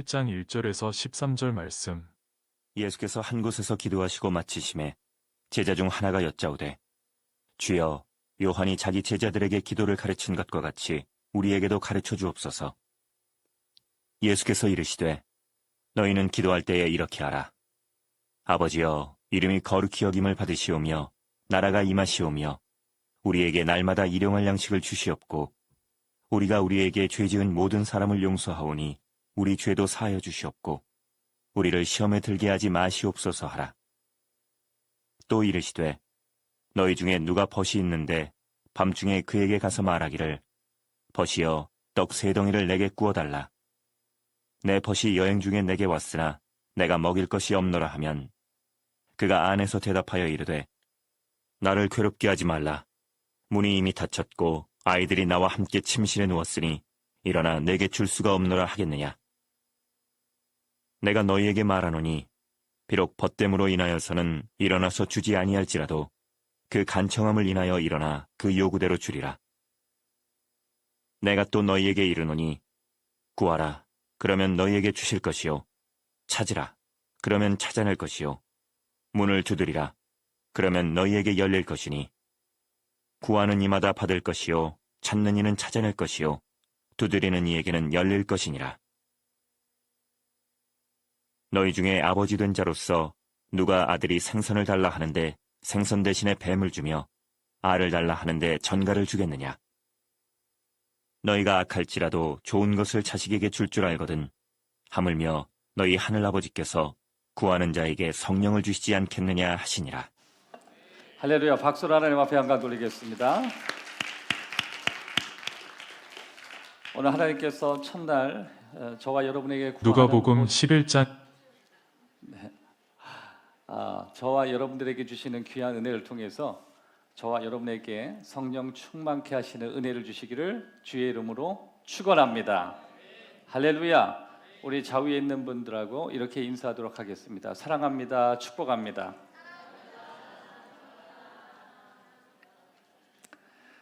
1장 1절에서 13절 말씀. 예수께서 한 곳에서 기도하시고 마치심에 제자 중 하나가 여짜오되 주여, 요한이 자기 제자들에게 기도를 가르친 것과 같이 우리에게도 가르쳐 주옵소서. 예수께서 이르시되 너희는 기도할 때에 이렇게 하라. 아버지여, 이름이 거룩히 여김을 받으시오며 나라가 임하시오며 우리에게 날마다 일용할 양식을 주시옵고 우리가 우리에게 죄 지은 모든 사람을 용서하오니 우리 죄도 사하여 주시옵고 우리를 시험에 들게 하지 마시옵소서 하라. 또 이르시되 너희 중에 누가 벗이 있는데 밤중에 그에게 가서 말하기를 벗이여 떡 3덩이를 내게 구워달라. 내 벗이 여행 중에 내게 왔으나 내가 먹일 것이 없노라 하면 그가 안에서 대답하여 이르되 나를 괴롭게 하지 말라. 문이 이미 닫혔고 아이들이 나와 함께 침실에 누웠으니 일어나 내게 줄 수가 없노라 하겠느냐. 내가 너희에게 말하노니 비록 벗됨으로 인하여서는 일어나서 주지 아니할지라도 그 간청함을 인하여 일어나 그 요구대로 주리라. 내가 또 너희에게 이르노니 구하라. 그러면 너희에게 주실 것이요. 찾으라. 그러면 찾아낼 것이요. 문을 두드리라. 그러면 너희에게 열릴 것이니 구하는 이마다 받을 것이요. 찾는 이는 찾아낼 것이요. 두드리는 이에게는 열릴 것이니라. 너희 중에 아버지 된 자로서 누가 아들이 생선을 달라 하는데 생선 대신에 뱀을 주며 알을 달라 하는데 전갈을 주겠느냐. 너희가 악할지라도 좋은 것을 자식에게 줄 줄 알거든 하물며 너희 하늘아버지께서 구하는 자에게 성령을 주시지 않겠느냐 하시니라. 할렐루야. 박수로 하나님 앞에 영광 돌리겠습니다. 오늘 하나님께서 첫날 저와 여러분에게 누가복음 11장. 저와 여러분들에게 주시는 귀한 은혜를 통해서 저와 여러분에게 성령 충만케 하시는 은혜를 주시기를 주의 이름으로 축원합니다. 할렐루야. 우리 좌우에 있는 분들하고 이렇게 인사하도록 하겠습니다. 사랑합니다. 축복합니다.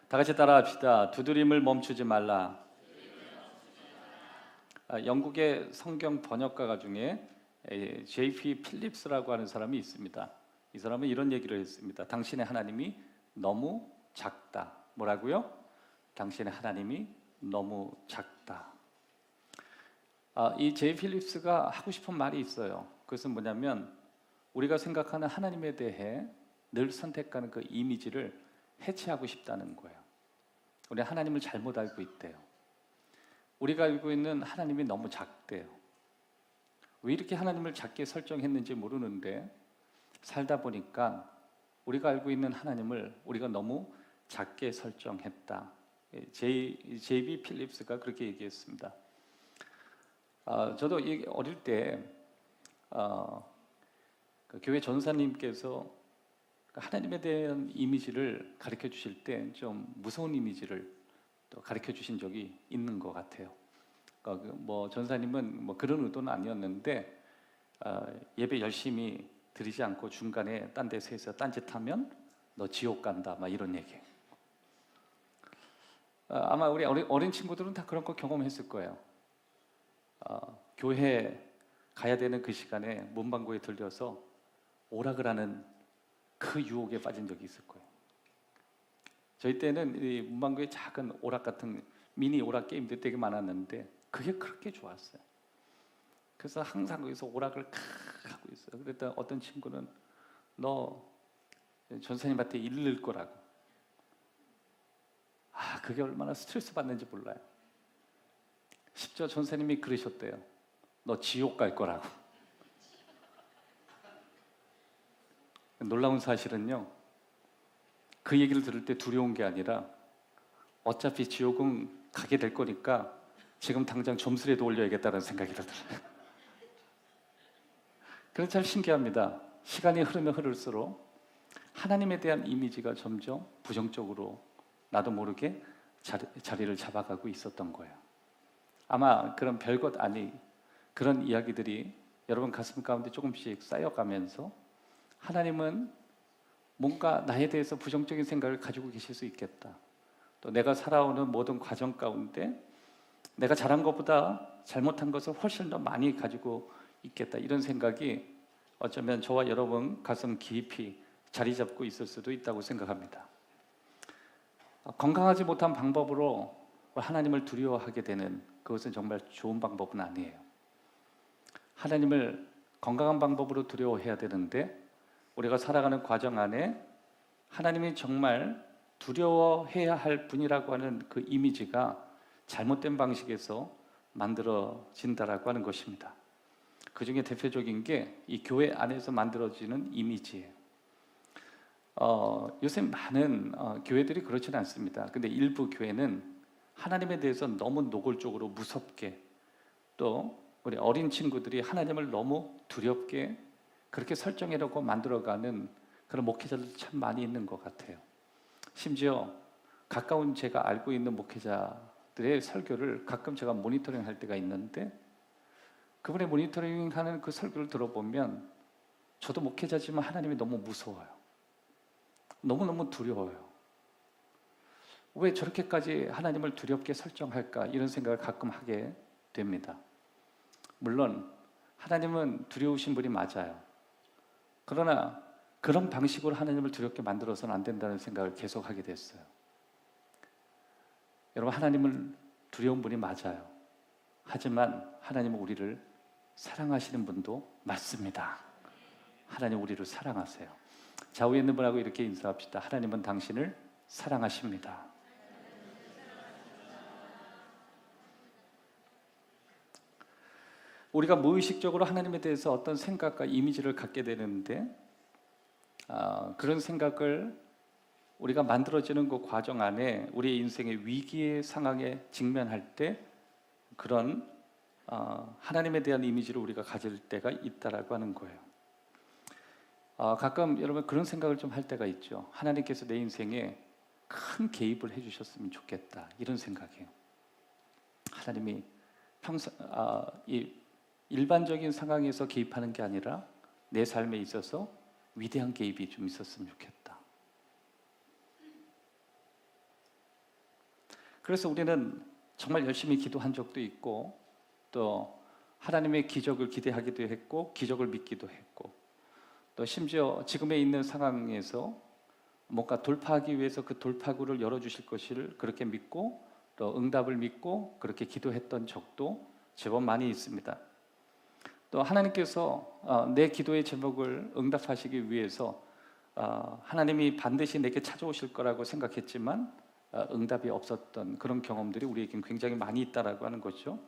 다 같이 따라합시다. 두드림을 멈추지 말라. 영국의 성경 번역가 중에 J.P. 필립스라고 하는 사람이 있습니다. 이 사람은 이런 얘기를 했습니다. 당신의 하나님이 너무 작다. 뭐라고요? 당신의 하나님이 너무 작다. 이 J.P. 필립스가 하고 싶은 말이 있어요. 그것은 뭐냐면 우리가 생각하는 하나님에 대해 늘 선택하는 그 이미지를 해체하고 싶다는 거예요. 우리 하나님을 잘못 알고 있대요. 우리가 알고 있는 하나님이 너무 작대요. 왜 이렇게 하나님을 작게 설정했는지 모르는데 살다 보니까 우리가 알고 있는 하나님을 우리가 너무 작게 설정했다. J.B. 필립스가 그렇게 얘기했습니다. 저도 어릴 때 그 교회 전사님께서 하나님에 대한 이미지를 가르쳐 주실 때 좀 무서운 이미지를 또 가르쳐 주신 적이 있는 것 같아요. 뭐 전사님은 뭐 그런 의도는 아니었는데 예배 열심히 드리지 않고 중간에 딴 데서 해서 딴짓하면 너 지옥 간다 막 이런 얘기. 아마 우리 어린 친구들은 다 그런 거 경험했을 거예요. 교회 가야 되는 그 시간에 문방구에 들려서 오락을 하는 그 유혹에 빠진 적이 있을 거예요. 저희 때는 이 문방구에 작은 오락 같은 미니 오락 게임들이 되게 많았는데 그게 그렇게 좋았어요. 그래서 항상 거기서 오락을 하고 있어요. 그랬더니 어떤 친구는 너 전사님한테 일를 거라고. 그게 얼마나 스트레스 받는지 몰라요. 심지어 전사님이 그러셨대요. 너 지옥 갈 거라고. 놀라운 사실은요, 그 얘기를 들을 때 두려운 게 아니라 어차피 지옥은 가게 될 거니까 지금 당장 점수라도 올려야겠다는 생각이 들어요. 그래서 참 신기합니다. 시간이 흐르면 흐를수록 하나님에 대한 이미지가 점점 부정적으로 나도 모르게 자리를 잡아가고 있었던 거예요. 아마 그런 별것 아닌 그런 이야기들이 여러분 가슴 가운데 조금씩 쌓여가면서 하나님은 뭔가 나에 대해서 부정적인 생각을 가지고 계실 수 있겠다. 또 내가 살아오는 모든 과정 가운데 내가 잘한 것보다 잘못한 것을 훨씬 더 많이 가지고 있겠다, 이런 생각이 어쩌면 저와 여러분 가슴 깊이 자리 잡고 있을 수도 있다고 생각합니다. 건강하지 못한 방법으로 하나님을 두려워하게 되는 그것은 정말 좋은 방법은 아니에요. 하나님을 건강한 방법으로 두려워해야 되는데 우리가 살아가는 과정 안에 하나님이 정말 두려워해야 할 분이라고 하는 그 이미지가 잘못된 방식에서 만들어진다라고 하는 것입니다. 그 중에 대표적인 게 이 교회 안에서 만들어지는 이미지예요. 요새 많은 교회들이 그렇지는 않습니다. 근데 일부 교회는 하나님에 대해서 너무 노골적으로 무섭게, 또 우리 어린 친구들이 하나님을 너무 두렵게 그렇게 설정해놓고 만들어가는 그런 목회자들 참 많이 있는 것 같아요. 심지어 가까운 제가 알고 있는 목회자들의 설교를 가끔 제가 모니터링 할 때가 있는데, 그분의 모니터링 하는 그 설교를 들어보면 저도 목회자지만 하나님이 너무 무서워요. 너무너무 두려워요. 왜 저렇게까지 하나님을 두렵게 설정할까, 이런 생각을 가끔 하게 됩니다. 물론 하나님은 두려우신 분이 맞아요. 그러나 그런 방식으로 하나님을 두렵게 만들어서는 안 된다는 생각을 계속 하게 됐어요. 여러분, 하나님은 두려운 분이 맞아요. 하지만 하나님은 우리를 사랑하시는 분도 맞습니다. 하나님 우리를 사랑하세요. 좌우에 있는 분하고 이렇게 인사합시다. 하나님은 당신을 사랑하십니다. 우리가 무의식적으로 하나님에 대해서 어떤 생각과 이미지를 갖게 되는데, 그런 생각을 우리가 만들어지는 그 과정 안에 우리의 인생의 위기의 상황에 직면할 때 그런 하나님에 대한 이미지를 우리가 가질 때가 있다라고 하는 거예요. 가끔 여러분 그런 생각을 좀 할 때가 있죠. 하나님께서 내 인생에 큰 개입을 해주셨으면 좋겠다, 이런 생각이에요. 하나님이 이 일반적인 상황에서 개입하는 게 아니라 내 삶에 있어서 위대한 개입이 좀 있었으면 좋겠다. 그래서 우리는 정말 열심히 기도한 적도 있고, 또 하나님의 기적을 기대하기도 했고, 기적을 믿기도 했고, 또 심지어 지금에 있는 상황에서 뭔가 돌파하기 위해서 그 돌파구를 열어주실 것을 그렇게 믿고, 또 응답을 믿고 그렇게 기도했던 적도 제법 많이 있습니다. 또 하나님께서 내 기도의 제목을 응답하시기 위해서 하나님이 반드시 내게 찾아오실 거라고 생각했지만 응답이 없었던 그런 경험들이 우리에겐 굉장히 많이 있다라고 하는 거죠.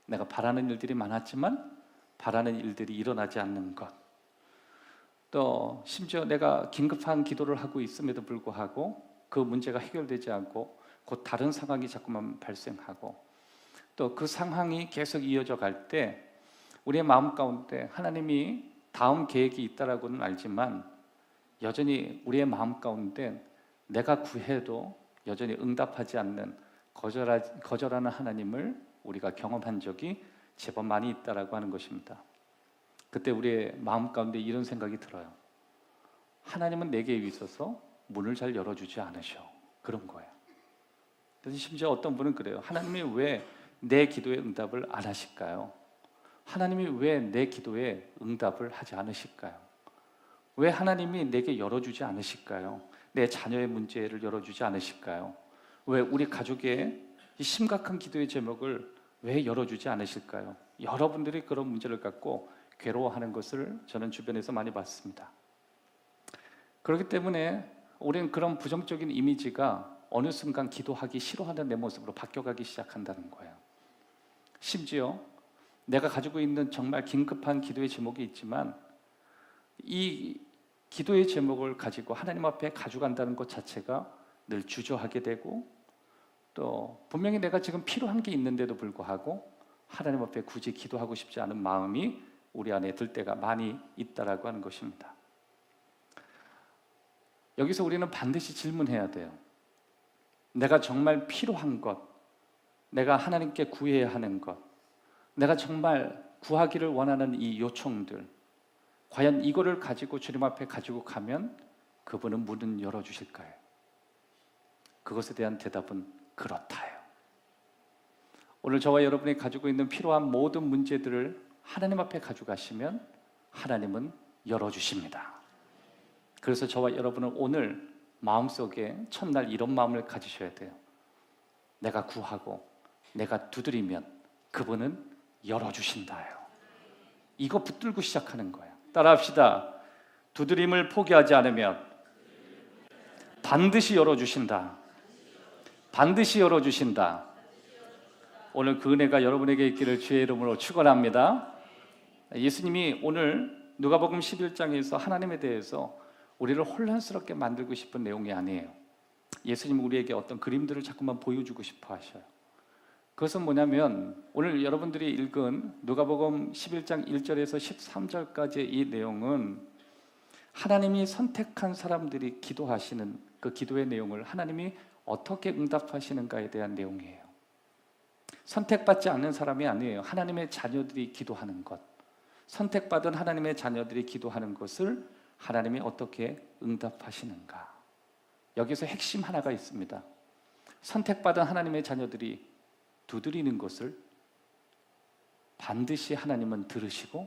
내가 바라는 일들이 많았지만 바라는 일들이 일어나지 않는 것, 또 심지어 내가 긴급한 기도를 하고 있음에도 불구하고 그 문제가 해결되지 않고 곧 다른 상황이 자꾸만 발생하고, 또 그 상황이 계속 이어져 갈 때 우리의 마음 가운데 하나님이 다음 계획이 있다라고는 알지만 여전히 우리의 마음 가운데 내가 구해도 여전히 응답하지 않는 거절하는 하나님을 우리가 경험한 적이 제법 많이 있다라고 하는 것입니다. 그때 우리의 마음 가운데 이런 생각이 들어요. 하나님은 내게 있어서 문을 잘 열어주지 않으셔, 그런 거예요. 그래서 심지어 어떤 분은 그래요. 하나님이 왜 내 기도에 응답을 안 하실까요? 하나님이 왜 내 기도에 응답을 하지 않으실까요? 왜 하나님이 내게 열어주지 않으실까요? 내 자녀의 문제를 열어주지 않으실까요? 왜 우리 가족의 이 심각한 기도의 제목을 왜 열어주지 않으실까요? 여러분들이 그런 문제를 갖고 괴로워하는 것을 저는 주변에서 많이 봤습니다. 그렇기 때문에 우리는 그런 부정적인 이미지가 어느 순간 기도하기 싫어하는 내 모습으로 바뀌어가기 시작한다는 거예요. 심지어 내가 가지고 있는 정말 긴급한 기도의 제목이 있지만 이 기도의 제목을 가지고 하나님 앞에 가져간다는 것 자체가 늘 주저하게 되고, 또 분명히 내가 지금 필요한 게 있는데도 불구하고 하나님 앞에 굳이 기도하고 싶지 않은 마음이 우리 안에 들 때가 많이 있다라고 하는 것입니다. 여기서 우리는 반드시 질문해야 돼요. 내가 정말 필요한 것, 내가 하나님께 구해야 하는 것, 내가 정말 구하기를 원하는 이 요청들, 과연 이거를 가지고 주님 앞에 가지고 가면 그분은 문은 열어주실까요? 그것에 대한 대답은 그렇다예요. 오늘 저와 여러분이 가지고 있는 필요한 모든 문제들을 하나님 앞에 가져가시면 하나님은 열어주십니다. 그래서 저와 여러분은 오늘 마음속에 첫날 이런 마음을 가지셔야 돼요. 내가 구하고 내가 두드리면 그분은 열어주신다요. 이거 붙들고 시작하는 거예요. 따라합시다. 두드림을 포기하지 않으면 반드시 열어주신다. 반드시 열어주신다. 오늘 그 은혜가 여러분에게 있기를 주의 이름으로 축원합니다. 예수님이 오늘 누가복음 11장에서 하나님에 대해서 우리를 혼란스럽게 만들고 싶은 내용이 아니에요. 예수님은 우리에게 어떤 그림들을 자꾸만 보여주고 싶어 하셔요. 그것은 뭐냐면 오늘 여러분들이 읽은 누가복음 11장 1절에서 13절까지의 이 내용은 하나님이 선택한 사람들이 기도하시는 그 기도의 내용을 하나님이 어떻게 응답하시는가에 대한 내용이에요. 선택받지 않는 사람이 아니에요. 하나님의 자녀들이 기도하는 것, 선택받은 하나님의 자녀들이 기도하는 것을 하나님이 어떻게 응답하시는가. 여기서 핵심 하나가 있습니다. 선택받은 하나님의 자녀들이 두드리는 것을 반드시 하나님은 들으시고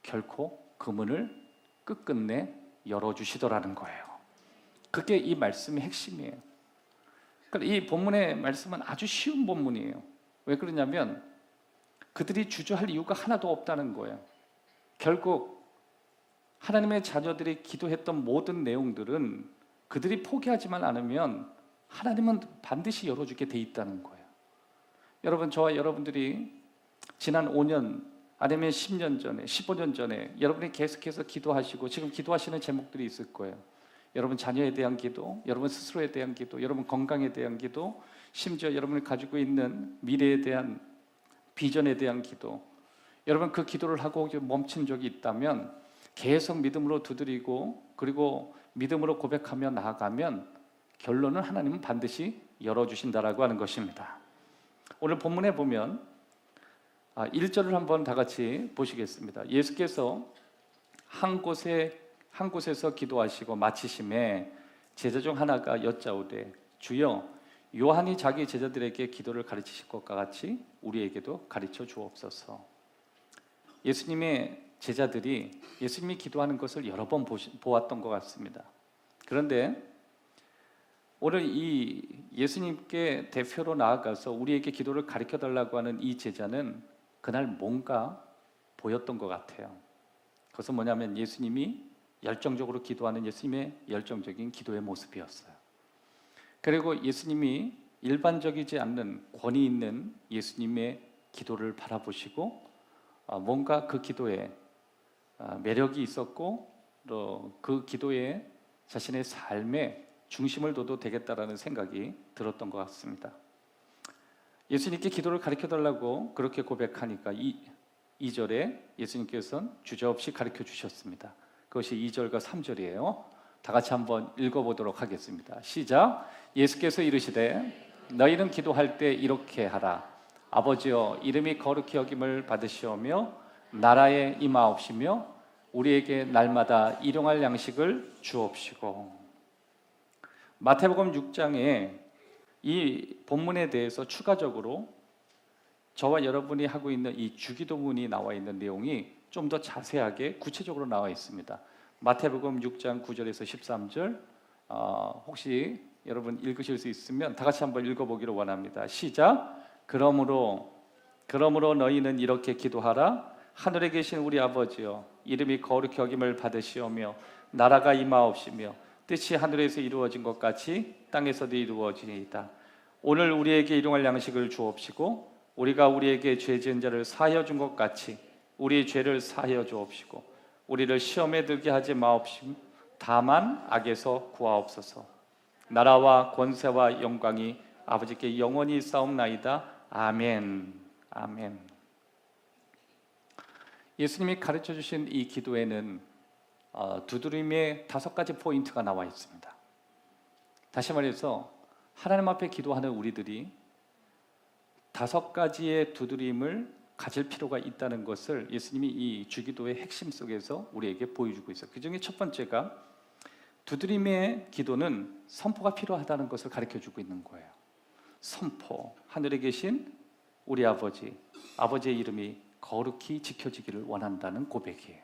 결코 그 문을 끝끝내 열어주시더라는 거예요. 그게 이 말씀의 핵심이에요. 그러니까 이 본문의 말씀은 아주 쉬운 본문이에요. 왜 그러냐면 그들이 주저할 이유가 하나도 없다는 거예요. 결국 하나님의 자녀들이 기도했던 모든 내용들은 그들이 포기하지만 않으면 하나님은 반드시 열어주게 돼 있다는 거예요. 여러분, 저와 여러분들이 지난 5년 아니면 10년 전에 15년 전에 여러분이 계속해서 기도하시고 지금 기도하시는 제목들이 있을 거예요. 여러분 자녀에 대한 기도, 여러분 스스로에 대한 기도, 여러분 건강에 대한 기도, 심지어 여러분이 가지고 있는 미래에 대한 비전에 대한 기도. 여러분 그 기도를 하고 멈춘 적이 있다면 계속 믿음으로 두드리고 그리고 믿음으로 고백하며 나아가면 결론은 하나님은 반드시 열어주신다라고 하는 것입니다. 오늘 본문에 보면 1절을 한번 다 같이 보시겠습니다. 예수께서 한 곳에서 기도하시고 마치심에 제자 중 하나가 여짜오되 주여 요한이 자기 제자들에게 기도를 가르치실 것과 같이 우리에게도 가르쳐 주옵소서. 예수님의 제자들이 예수님이 기도하는 것을 여러 번 보았던 것 같습니다. 그런데 오늘 이 예수님께 대표로 나아가서 우리에게 기도를 가르쳐 달라고 하는 이 제자는 그날 뭔가 보였던 것 같아요. 그것은 뭐냐면 예수님이 열정적으로 기도하는 예수님의 열정적인 기도의 모습이었어요. 그리고 예수님이 일반적이지 않는 권위 있는 예수님의 기도를 바라보시고 뭔가 그 기도에 매력이 있었고 또 그 기도에 자신의 삶에 중심을 둬도 되겠다라는 생각이 들었던 것 같습니다. 예수님께 기도를 가르쳐달라고 그렇게 고백하니까 2절에 예수님께서는 주저없이 가르쳐 주셨습니다. 그것이 2절과 3절이에요. 다 같이 한번 읽어보도록 하겠습니다. 시작. 예수께서 이르시되 너희는 기도할 때 이렇게 하라. 아버지여 이름이 거룩히 여김을 받으시오며 나라에 임하옵시며 우리에게 날마다 일용할 양식을 주옵시고. 마태복음 6장에 이 본문에 대해서 추가적으로 저와 여러분이 하고 있는 이 주기도문이 나와 있는 내용이 좀 더 자세하게 구체적으로 나와 있습니다. 마태복음 6장 9절에서 13절 혹시 여러분 읽으실 수 있으면 다 같이 한번 읽어보기를 원합니다. 시작. 그러므로 너희는 이렇게 기도하라. 하늘에 계신 우리 아버지여 이름이 거룩히 여김을 받으시오며 나라가 임하옵시며 뜻이 하늘에서 이루어진 것 같이 땅에서도 이루어지이다. 오늘 우리에게 일용할 양식을 주옵시고 우리가 우리에게 죄 지은 자를 사하여 준 것 같이 우리 죄를 사하여 주옵시고 우리를 시험에 들게 하지 마옵시며 다만 악에서 구하옵소서. 나라와 권세와 영광이 아버지께 영원히 있사옵나이다. 아멘. 아멘. 예수님이 가르쳐 주신 이 기도에는 두드림의 5가지 포인트가 나와 있습니다. 다시 말해서 하나님 앞에 기도하는 우리들이 5가지의 두드림을 가질 필요가 있다는 것을 예수님이 이 주기도의 핵심 속에서 우리에게 보여주고 있어요. 그 중에 첫 번째가 두드림의 기도는 선포가 필요하다는 것을 가르쳐주고 있는 거예요. 선포, 하늘에 계신 우리 아버지의 이름이 거룩히 지켜지기를 원한다는 고백이에요.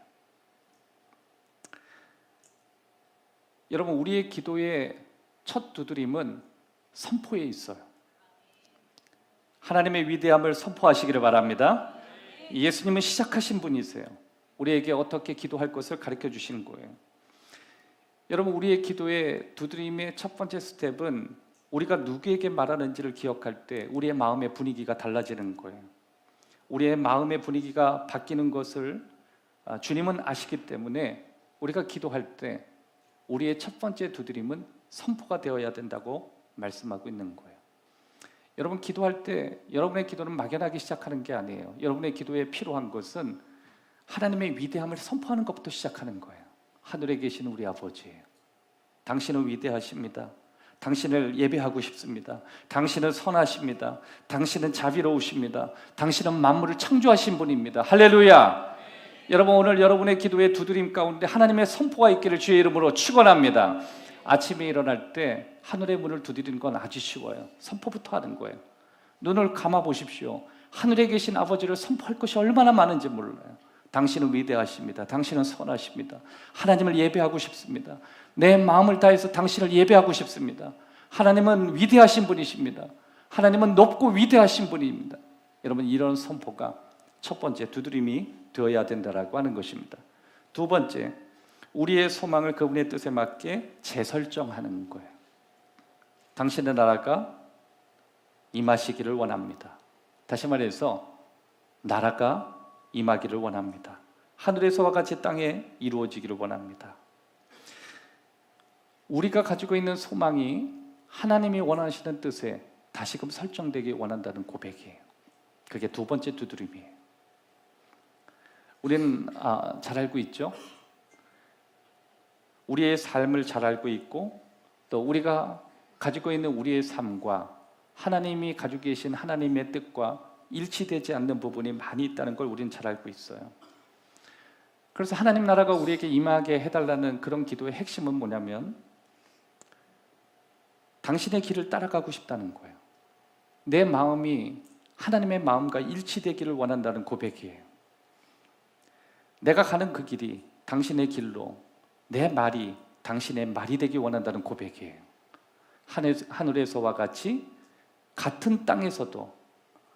여러분, 우리의 기도의 첫 두드림은 선포에 있어요. 하나님의 위대함을 선포하시기를 바랍니다. 예수님은 시작하신 분이세요. 우리에게 어떻게 기도할 것을 가르쳐 주시는 거예요. 여러분, 우리의 기도의 두드림의 첫 번째 스텝은 우리가 누구에게 말하는지를 기억할 때 우리의 마음의 분위기가 달라지는 거예요. 우리의 마음의 분위기가 바뀌는 것을 주님은 아시기 때문에 우리가 기도할 때 우리의 첫 번째 두드림은 선포가 되어야 된다고 말씀하고 있는 거예요. 여러분, 기도할 때 여러분의 기도는 막연하게 시작하는 게 아니에요. 여러분의 기도에 필요한 것은 하나님의 위대함을 선포하는 것부터 시작하는 거예요. 하늘에 계신 우리 아버지예요. 당신은 위대하십니다. 당신을 예배하고 싶습니다. 당신은 선하십니다. 당신은 자비로우십니다. 당신은 만물을 창조하신 분입니다. 할렐루야. 여러분, 오늘 여러분의 기도의 두드림 가운데 하나님의 선포가 있기를 주의 이름으로 축원합니다. 아침에 일어날 때 하늘의 문을 두드리는 건 아주 쉬워요. 선포부터 하는 거예요. 눈을 감아 보십시오. 하늘에 계신 아버지를 선포할 것이 얼마나 많은지 몰라요. 당신은 위대하십니다. 당신은 선하십니다. 하나님을 예배하고 싶습니다. 내 마음을 다해서 당신을 예배하고 싶습니다. 하나님은 위대하신 분이십니다. 하나님은 높고 위대하신 분입니다. 여러분, 이런 선포가 첫 번째 두드림이 되어야 된다라고 하는 것입니다. 두 번째, 우리의 소망을 그분의 뜻에 맞게 재설정하는 거예요. 당신의 나라가 임하시기를 원합니다. 다시 말해서 나라가 임하기를 원합니다. 하늘에서와 같이 땅에 이루어지기를 원합니다. 우리가 가지고 있는 소망이 하나님이 원하시는 뜻에 다시금 설정되기 원한다는 고백이에요. 그게 두 번째 두드림이에요. 우리는 잘 알고 있죠? 우리의 삶을 잘 알고 있고 또 우리가 가지고 있는 우리의 삶과 하나님이 가지고 계신 하나님의 뜻과 일치되지 않는 부분이 많이 있다는 걸 우리는 잘 알고 있어요. 그래서 하나님 나라가 우리에게 임하게 해달라는 그런 기도의 핵심은 뭐냐면 당신의 길을 따라가고 싶다는 거예요. 내 마음이 하나님의 마음과 일치되기를 원한다는 고백이에요. 내가 가는 그 길이 당신의 길로, 내 말이 당신의 말이 되기 원한다는 고백이에요. 하늘에서와 같이 같은 땅에서도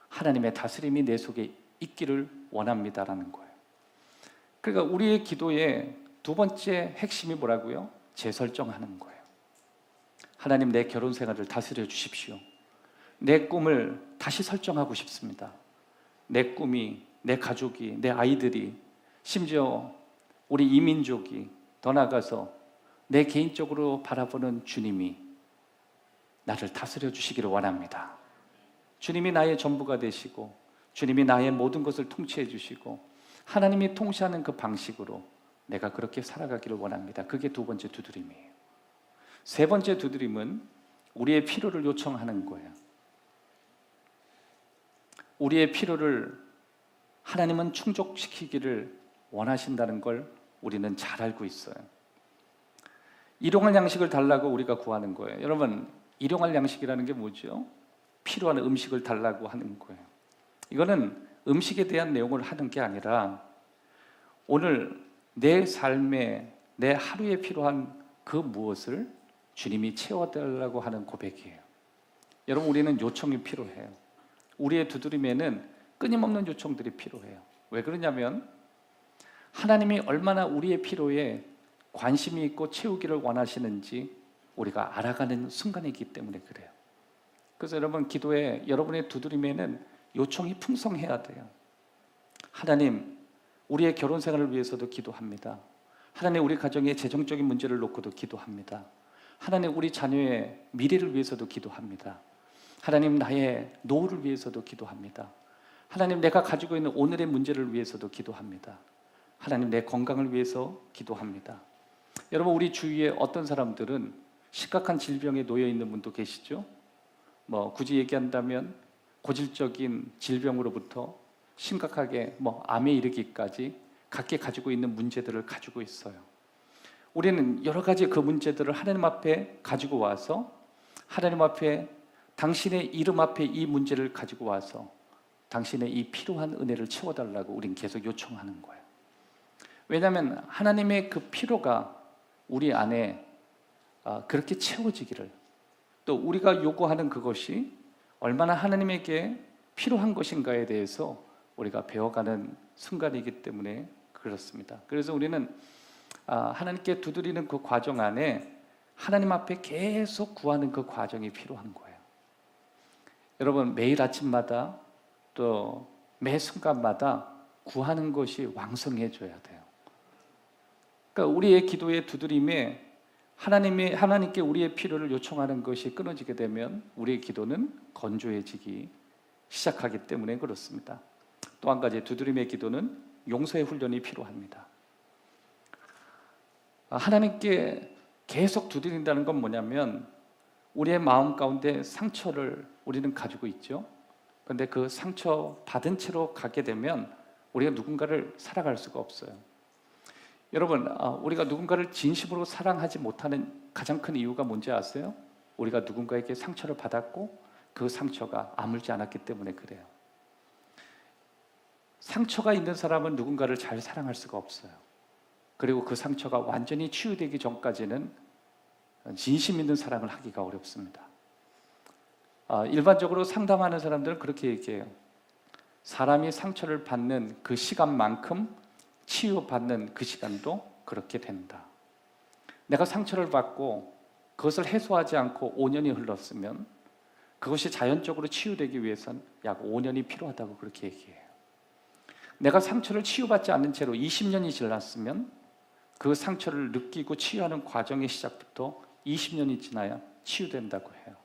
하나님의 다스림이 내 속에 있기를 원합니다라는 거예요. 그러니까 우리의 기도의 두 번째 핵심이 뭐라고요? 재설정하는 거예요. 하나님, 내 결혼 생활을 다스려 주십시오. 내 꿈을 다시 설정하고 싶습니다. 내 꿈이, 내 가족이, 내 아이들이, 심지어 우리 이민족이 더 나아가서 내 개인적으로 바라보는 주님이 나를 다스려 주시기를 원합니다. 주님이 나의 전부가 되시고 주님이 나의 모든 것을 통치해 주시고 하나님이 통치하는 그 방식으로 내가 그렇게 살아가기를 원합니다. 그게 두 번째 두드림이에요. 세 번째 두드림은 우리의 필요를 요청하는 거예요. 우리의 필요를 하나님은 충족시키기를 원하신다는 걸 우리는 잘 알고 있어요. 일용할 양식을 달라고 우리가 구하는 거예요. 여러분, 일용할 양식이라는 게 뭐죠? 필요한 음식을 달라고 하는 거예요. 이거는 음식에 대한 내용을 하는 게 아니라 오늘 내 삶에 내 하루에 필요한 그 무엇을 주님이 채워달라고 하는 고백이에요. 여러분, 우리는 요청이 필요해요. 우리의 두드림에는 끊임없는 요청들이 필요해요. 왜 그러냐면 하나님이 얼마나 우리의 필요에 관심이 있고 채우기를 원하시는지 우리가 알아가는 순간이기 때문에 그래요. 그래서 여러분, 기도에 여러분의 두드림에는 요청이 풍성해야 돼요. 하나님, 우리의 결혼 생활을 위해서도 기도합니다. 하나님, 우리 가정의 재정적인 문제를 놓고도 기도합니다. 하나님, 우리 자녀의 미래를 위해서도 기도합니다. 하나님, 나의 노후를 위해서도 기도합니다. 하나님, 내가 가지고 있는 오늘의 문제를 위해서도 기도합니다. 하나님, 내 건강을 위해서 기도합니다. 여러분, 우리 주위에 어떤 사람들은 심각한 질병에 놓여 있는 분도 계시죠? 굳이 얘기한다면 고질적인 질병으로부터 심각하게 암에 이르기까지 각기 가지고 있는 문제들을 가지고 있어요. 우리는 여러 가지 그 문제들을 하나님 앞에 가지고 와서 하나님 앞에 당신의 이름 앞에 이 문제를 가지고 와서 당신의 이 필요한 은혜를 채워달라고 우린 계속 요청하는 거예요. 왜냐하면 하나님의 그 필요가 우리 안에 그렇게 채워지기를, 또 우리가 요구하는 그것이 얼마나 하나님에게 필요한 것인가에 대해서 우리가 배워가는 순간이기 때문에 그렇습니다. 그래서 우리는 하나님께 두드리는 그 과정 안에 하나님 앞에 계속 구하는 그 과정이 필요한 거예요. 여러분, 매일 아침마다 또 매 순간마다 구하는 것이 왕성해져야 돼요. 그러니까 우리의 기도의 두드림에 하나님께 우리의 필요를 요청하는 것이 끊어지게 되면 우리의 기도는 건조해지기 시작하기 때문에 그렇습니다. 또 한 가지, 두드림의 기도는 용서의 훈련이 필요합니다. 하나님께 계속 두드린다는 건 뭐냐면 우리의 마음 가운데 상처를 우리는 가지고 있죠. 그런데 그 상처 받은 채로 가게 되면 우리가 누군가를 살아갈 수가 없어요. 여러분, 우리가 누군가를 진심으로 사랑하지 못하는 가장 큰 이유가 뭔지 아세요? 우리가 누군가에게 상처를 받았고 그 상처가 아물지 않았기 때문에 그래요. 상처가 있는 사람은 누군가를 잘 사랑할 수가 없어요. 그리고 그 상처가 완전히 치유되기 전까지는 진심 있는 사랑을 하기가 어렵습니다. 일반적으로 상담하는 사람들은 그렇게 얘기해요. 사람이 상처를 받는 그 시간만큼 치유받는 그 시간도 그렇게 된다. 내가 상처를 받고 그것을 해소하지 않고 5년이 흘렀으면 그것이 자연적으로 치유되기 위해서는 약 5년이 필요하다고 그렇게 얘기해요. 내가 상처를 치유받지 않는 채로 20년이 지났으면 그 상처를 느끼고 치유하는 과정의 시작부터 20년이 지나야 치유된다고 해요.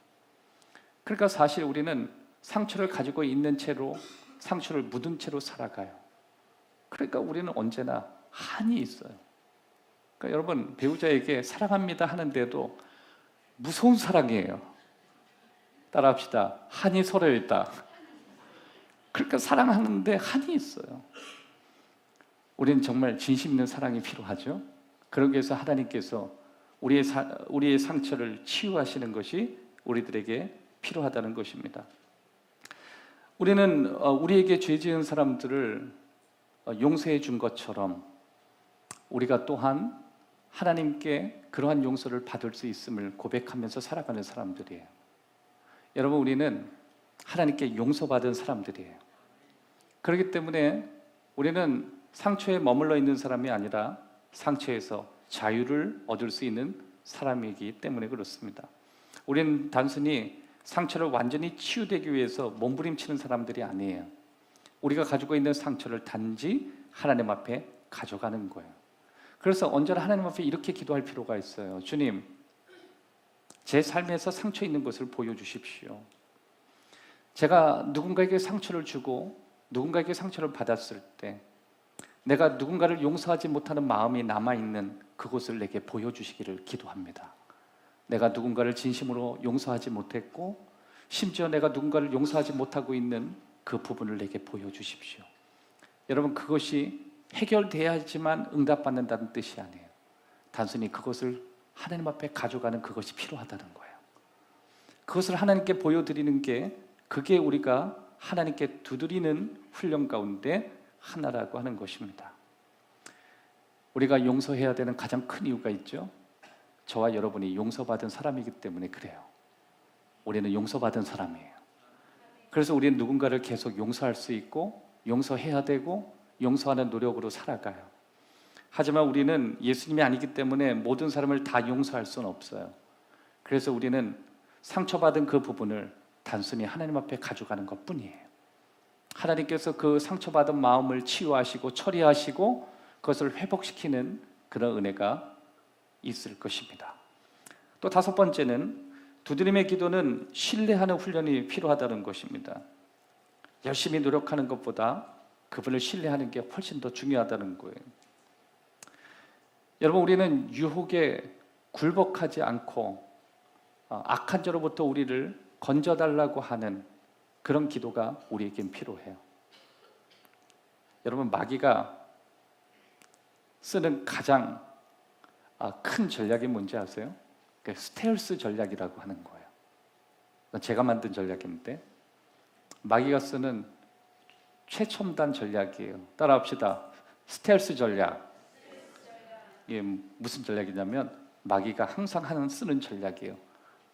그러니까 사실 우리는 상처를 가지고 있는 채로, 상처를 묻은 채로 살아가요. 그러니까 우리는 언제나 한이 있어요. 그러니까 여러분, 배우자에게 사랑합니다 하는데도 무서운 사랑이에요. 따라합시다. 한이 서로에 있다. 그러니까 사랑하는데 한이 있어요. 우리는 정말 진심 있는 사랑이 필요하죠. 그러기 위해서 하나님께서 우리의 상처를 치유하시는 것이 우리들에게 필요하다는 것입니다. 우리는 우리에게 죄 지은 사람들을 용서해 준 것처럼 우리가 또한 하나님께 그러한 용서를 받을 수 있음을 고백하면서 살아가는 사람들이에요. 여러분, 우리는 하나님께 용서받은 사람들이에요. 그렇기 때문에 우리는 상처에 머물러 있는 사람이 아니라 상처에서 자유를 얻을 수 있는 사람이기 때문에 그렇습니다. 우리는 단순히 상처를 완전히 치유되기 위해서 몸부림치는 사람들이 아니에요. 우리가 가지고 있는 상처를 단지 하나님 앞에 가져가는 거예요. 그래서 언제나 하나님 앞에 이렇게 기도할 필요가 있어요. 주님, 제 삶에서 상처 있는 것을 보여주십시오. 제가 누군가에게 상처를 주고 누군가에게 상처를 받았을 때 내가 누군가를 용서하지 못하는 마음이 남아있는 그곳을 내게 보여주시기를 기도합니다. 내가 누군가를 진심으로 용서하지 못했고 심지어 내가 누군가를 용서하지 못하고 있는 그 부분을 내게 보여주십시오. 여러분, 그것이 해결돼야지만 응답받는다는 뜻이 아니에요. 단순히 그것을 하나님 앞에 가져가는 그것이 필요하다는 거예요. 그것을 하나님께 보여드리는 게 그게 우리가 하나님께 두드리는 훈련 가운데 하나라고 하는 것입니다. 우리가 용서해야 되는 가장 큰 이유가 있죠. 저와 여러분이 용서받은 사람이기 때문에 그래요. 우리는 용서받은 사람이에요. 그래서 우리는 누군가를 계속 용서할 수 있고 용서해야 되고 용서하는 노력으로 살아가요. 하지만 우리는 예수님이 아니기 때문에 모든 사람을 다 용서할 수는 없어요. 그래서 우리는 상처받은 그 부분을 단순히 하나님 앞에 가져가는 것뿐이에요. 하나님께서 그 상처받은 마음을 치유하시고 처리하시고 그것을 회복시키는 그런 은혜가 있을 것입니다. 또 다섯 번째는 두드림의 기도는 신뢰하는 훈련이 필요하다는 것입니다. 열심히 노력하는 것보다 그분을 신뢰하는 게 훨씬 더 중요하다는 거예요. 여러분, 우리는 유혹에 굴복하지 않고 악한 자로부터 우리를 건져달라고 하는 그런 기도가 우리에겐 필요해요. 여러분, 마귀가 쓰는 가장 큰 전략이 뭔지 아세요? 스텔스 전략이라고 하는 거예요. 제가 만든 전략인데 마귀가 쓰는 최첨단 전략이에요. 따라합시다. 스텔스 전략. 이게 무슨 전략이냐면 마귀가 항상 쓰는 전략이에요.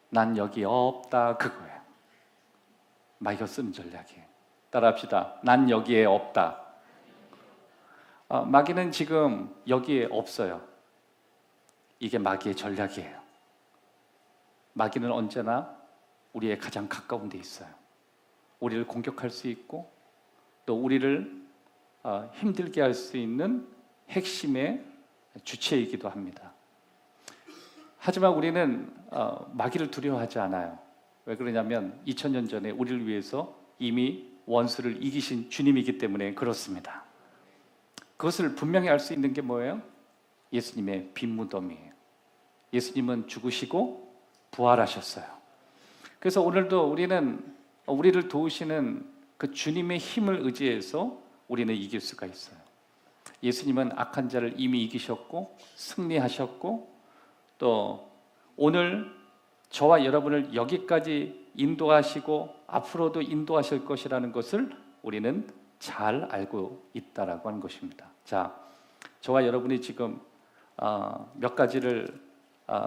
난 여기 없다, 그거예요. 마귀가 쓰는 전략이에요. 따라합시다. 난 여기에 없다. 마귀는 지금 여기에 없어요. 이게 마귀의 전략이에요. 마귀는 언제나 우리의 가장 가까운 데 있어요. 우리를 공격할 수 있고 또 우리를 힘들게 할 수 있는 핵심의 주체이기도 합니다. 하지만 우리는 마귀를 두려워하지 않아요. 왜 그러냐면 2000년 전에 우리를 위해서 이미 원수를 이기신 주님이기 때문에 그렇습니다. 그것을 분명히 알 수 있는 게 뭐예요? 예수님의 빈무덤이에요. 예수님은 죽으시고 부활하셨어요. 그래서 오늘도 우리는 우리를 도우시는 그 주님의 힘을 의지해서 우리는 이길 수가 있어요. 예수님은 악한 자를 이미 이기셨고 승리하셨고 또 오늘 저와 여러분을 여기까지 인도하시고 앞으로도 인도하실 것이라는 것을 우리는 잘 알고 있다라고 하는 것입니다. 자, 저와 여러분이 지금 몇 가지를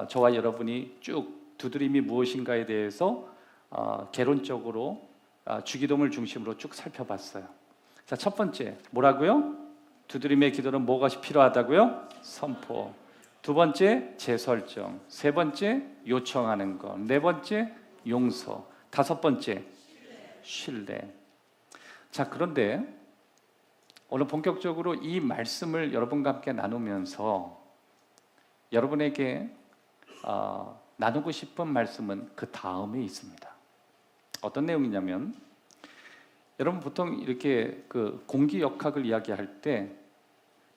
저와 여러분이 쭉 두드림이 무엇인가에 대해서 개론적으로 주기도문을 중심으로 쭉 살펴봤어요. 자, 첫 번째 뭐라고요? 두드림의 기도는 뭐가 필요하다고요? 선포. 두 번째 재설정. 세 번째 요청하는 것. 네 번째 용서. 다섯 번째 신뢰. 자, 그런데 오늘 본격적으로 이 말씀을 여러분과 함께 나누면서 여러분에게 나누고 싶은 말씀은 그 다음에 있습니다. 어떤 내용이냐면 여러분 보통 이렇게 그 공기역학을 이야기할 때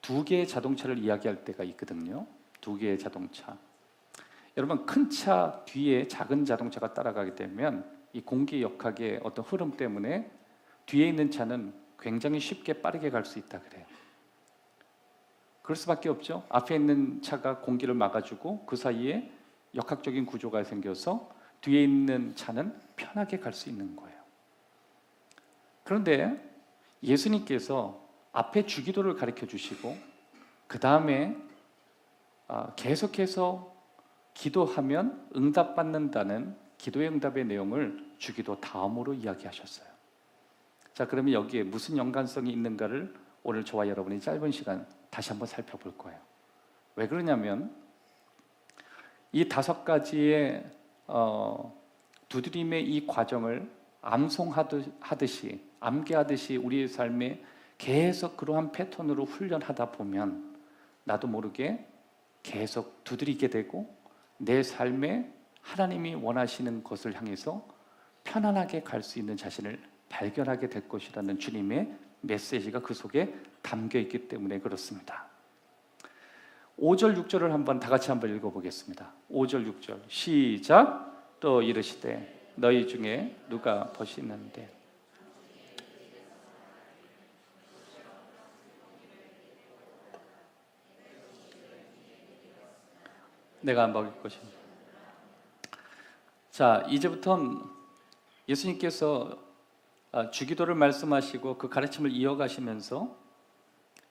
두 개의 자동차를 이야기할 때가 있거든요. 두 개의 자동차. 여러분 큰 차 뒤에 작은 자동차가 따라가게 되면 이 공기역학의 어떤 흐름 때문에 뒤에 있는 차는 굉장히 쉽게 빠르게 갈 수 있다 그래요. 그럴 수밖에 없죠. 앞에 있는 차가 공기를 막아주고 그 사이에 역학적인 구조가 생겨서 뒤에 있는 차는 편하게 갈 수 있는 거예요. 그런데 예수님께서 앞에 주기도를 가르쳐 주시고 그 다음에 계속해서 기도하면 응답받는다는 기도의 응답의 내용을 주기도 다음으로 이야기하셨어요. 자, 그러면 여기에 무슨 연관성이 있는가를 오늘 저와 여러분이 짧은 시간 다시 한번 살펴볼 거예요. 왜 그러냐면 이 다섯 가지의 두드림의 이 과정을 암송하듯이 암기하듯이 우리의 삶에 계속 그러한 패턴으로 훈련하다 보면 나도 모르게 계속 두드리게 되고 내 삶에 하나님이 원하시는 것을 향해서 편안하게 갈 수 있는 자신을 발견하게 될 것이라는 주님의 메시지가 그 속에 담겨 있기 때문에 그렇습니다. 5절 6절을 한번 다 같이 한번 읽어보겠습니다. 5절 6절 시작. 또 이르시되 너희 중에 누가 벗이 있는데 내가 먹일 것입니다. 자, 이제부터는 예수님께서 주기도를 말씀하시고 그 가르침을 이어가시면서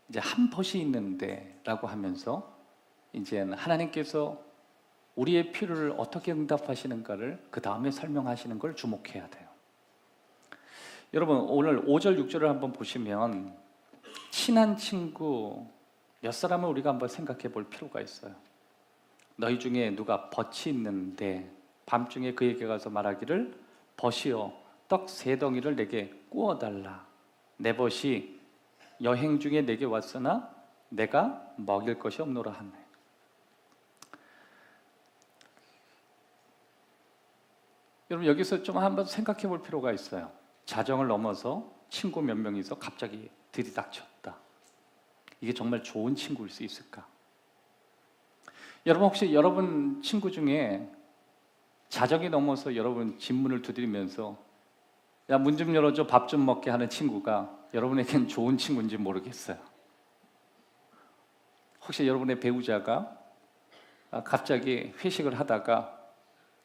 이제 한 벗이 있는데라고 하면서 이제는 하나님께서 우리의 필요를 어떻게 응답하시는가를 그 다음에 설명하시는 걸 주목해야 돼요. 여러분 오늘 5절 6절을 한번 보시면 친한 친구 몇 사람을 우리가 한번 생각해 볼 필요가 있어요. 너희 중에 누가 벗이 있는데 밤중에 그에게 가서 말하기를 벗이여 떡 3덩이를 내게 구워달라. 내 벗이 여행 중에 내게 왔으나 내가 먹일 것이 없노라 하네. 여러분 여기서 좀 한번 생각해 볼 필요가 있어요. 자정을 넘어서 친구 몇 명이서 갑자기 들이닥쳤다. 이게 정말 좋은 친구일 수 있을까? 여러분 혹시 여러분 친구 중에 자정이 넘어서 여러분 집 문을 두드리면서 야, 문 좀 열어줘, 밥 좀 먹게 하는 친구가 여러분에겐 좋은 친구인지 모르겠어요. 혹시 여러분의 배우자가 갑자기 회식을 하다가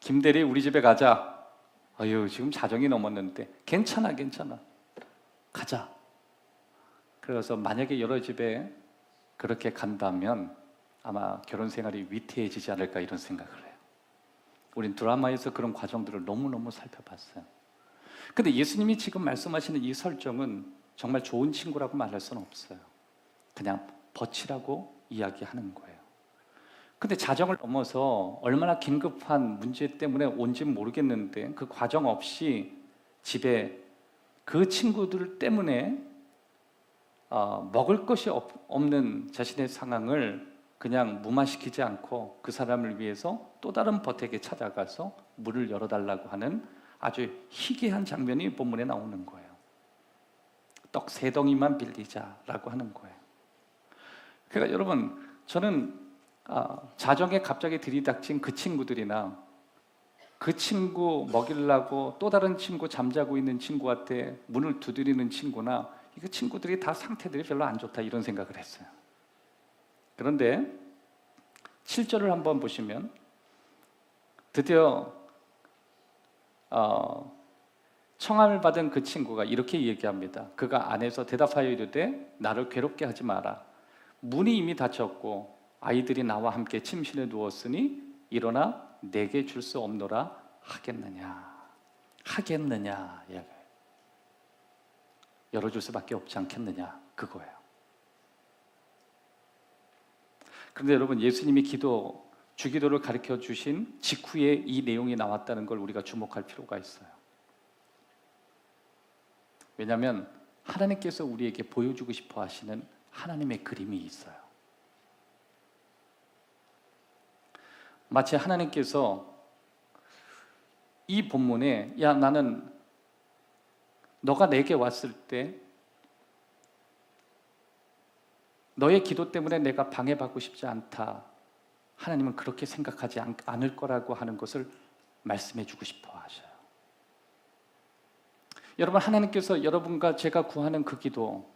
김대리 우리 집에 가자. 아유 지금 자정이 넘었는데 괜찮아 가자. 그래서 만약에 여러 집에 그렇게 간다면 아마 결혼 생활이 위태해지지 않을까 이런 생각을 해요. 우린 드라마에서 그런 과정들을 너무너무 살펴봤어요. 근데 예수님이 지금 말씀하시는 이 설정은 정말 좋은 친구라고 말할 수는 없어요. 그냥 버치라고 이야기하는 거예요. 근데 자정을 넘어서 얼마나 긴급한 문제 때문에 온지는 모르겠는데 그 과정 없이 집에 그 친구들 때문에 먹을 것이 없는 자신의 상황을 그냥 무마시키지 않고 그 사람을 위해서 또 다른 버텍에 찾아가서 문을 열어달라고 하는 아주 희귀한 장면이 본문에 나오는 거예요. 떡 3덩이만 빌리자라고 하는 거예요. 그러니까 여러분, 저는 자정에 갑자기 들이닥친 그 친구들이나 그 친구 먹이려고 또 다른 친구 잠자고 있는 친구한테 문을 두드리는 친구나 이 친구들이 다 상태들이 별로 안 좋다 이런 생각을 했어요. 그런데 7절을 한번 보시면 드디어 청함을 받은 그 친구가 이렇게 얘기합니다. 그가 안에서 대답하여 이르되 나를 괴롭게 하지 마라. 문이 이미 닫혔고 아이들이 나와 함께 침실에 누웠으니 일어나 내게 줄 수 없노라 하겠느냐. 하겠느냐. 열어줄 수밖에 없지 않겠느냐. 그거예요. 그런데 여러분, 예수님이 주기도를 가르쳐 주신 직후에 이 내용이 나왔다는 걸 우리가 주목할 필요가 있어요. 왜냐하면 하나님께서 우리에게 보여주고 싶어 하시는 하나님의 그림이 있어요. 마치 하나님께서 이 본문에 야 나는 너가 내게 왔을 때 너의 기도 때문에 내가 방해받고 싶지 않다. 하나님은 그렇게 생각하지 않을 거라고 하는 것을 말씀해 주고 싶어 하셔요. 여러분, 하나님께서 여러분과 제가 구하는 그 기도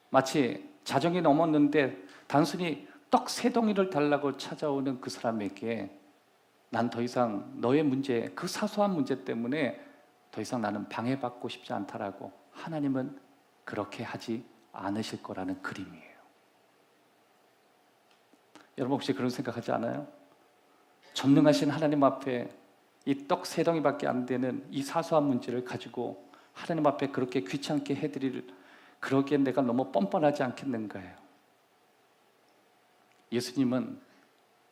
마치 자정이 넘었는데 단순히 떡 3덩이를 달라고 찾아오는 그 사람에게 난 더 이상 너의 문제, 그 사소한 문제 때문에 더 이상 나는 방해받고 싶지 않다라고 하나님은 그렇게 하지 않으실 거라는 그림이에요. 여러분 혹시 그런 생각하지 않아요? 전능하신 하나님 앞에 이 떡 3덩이밖에 안 되는 이 사소한 문제를 가지고 하나님 앞에 그렇게 귀찮게 해드릴, 그러기엔 내가 너무 뻔뻔하지 않겠는가요? 예수님은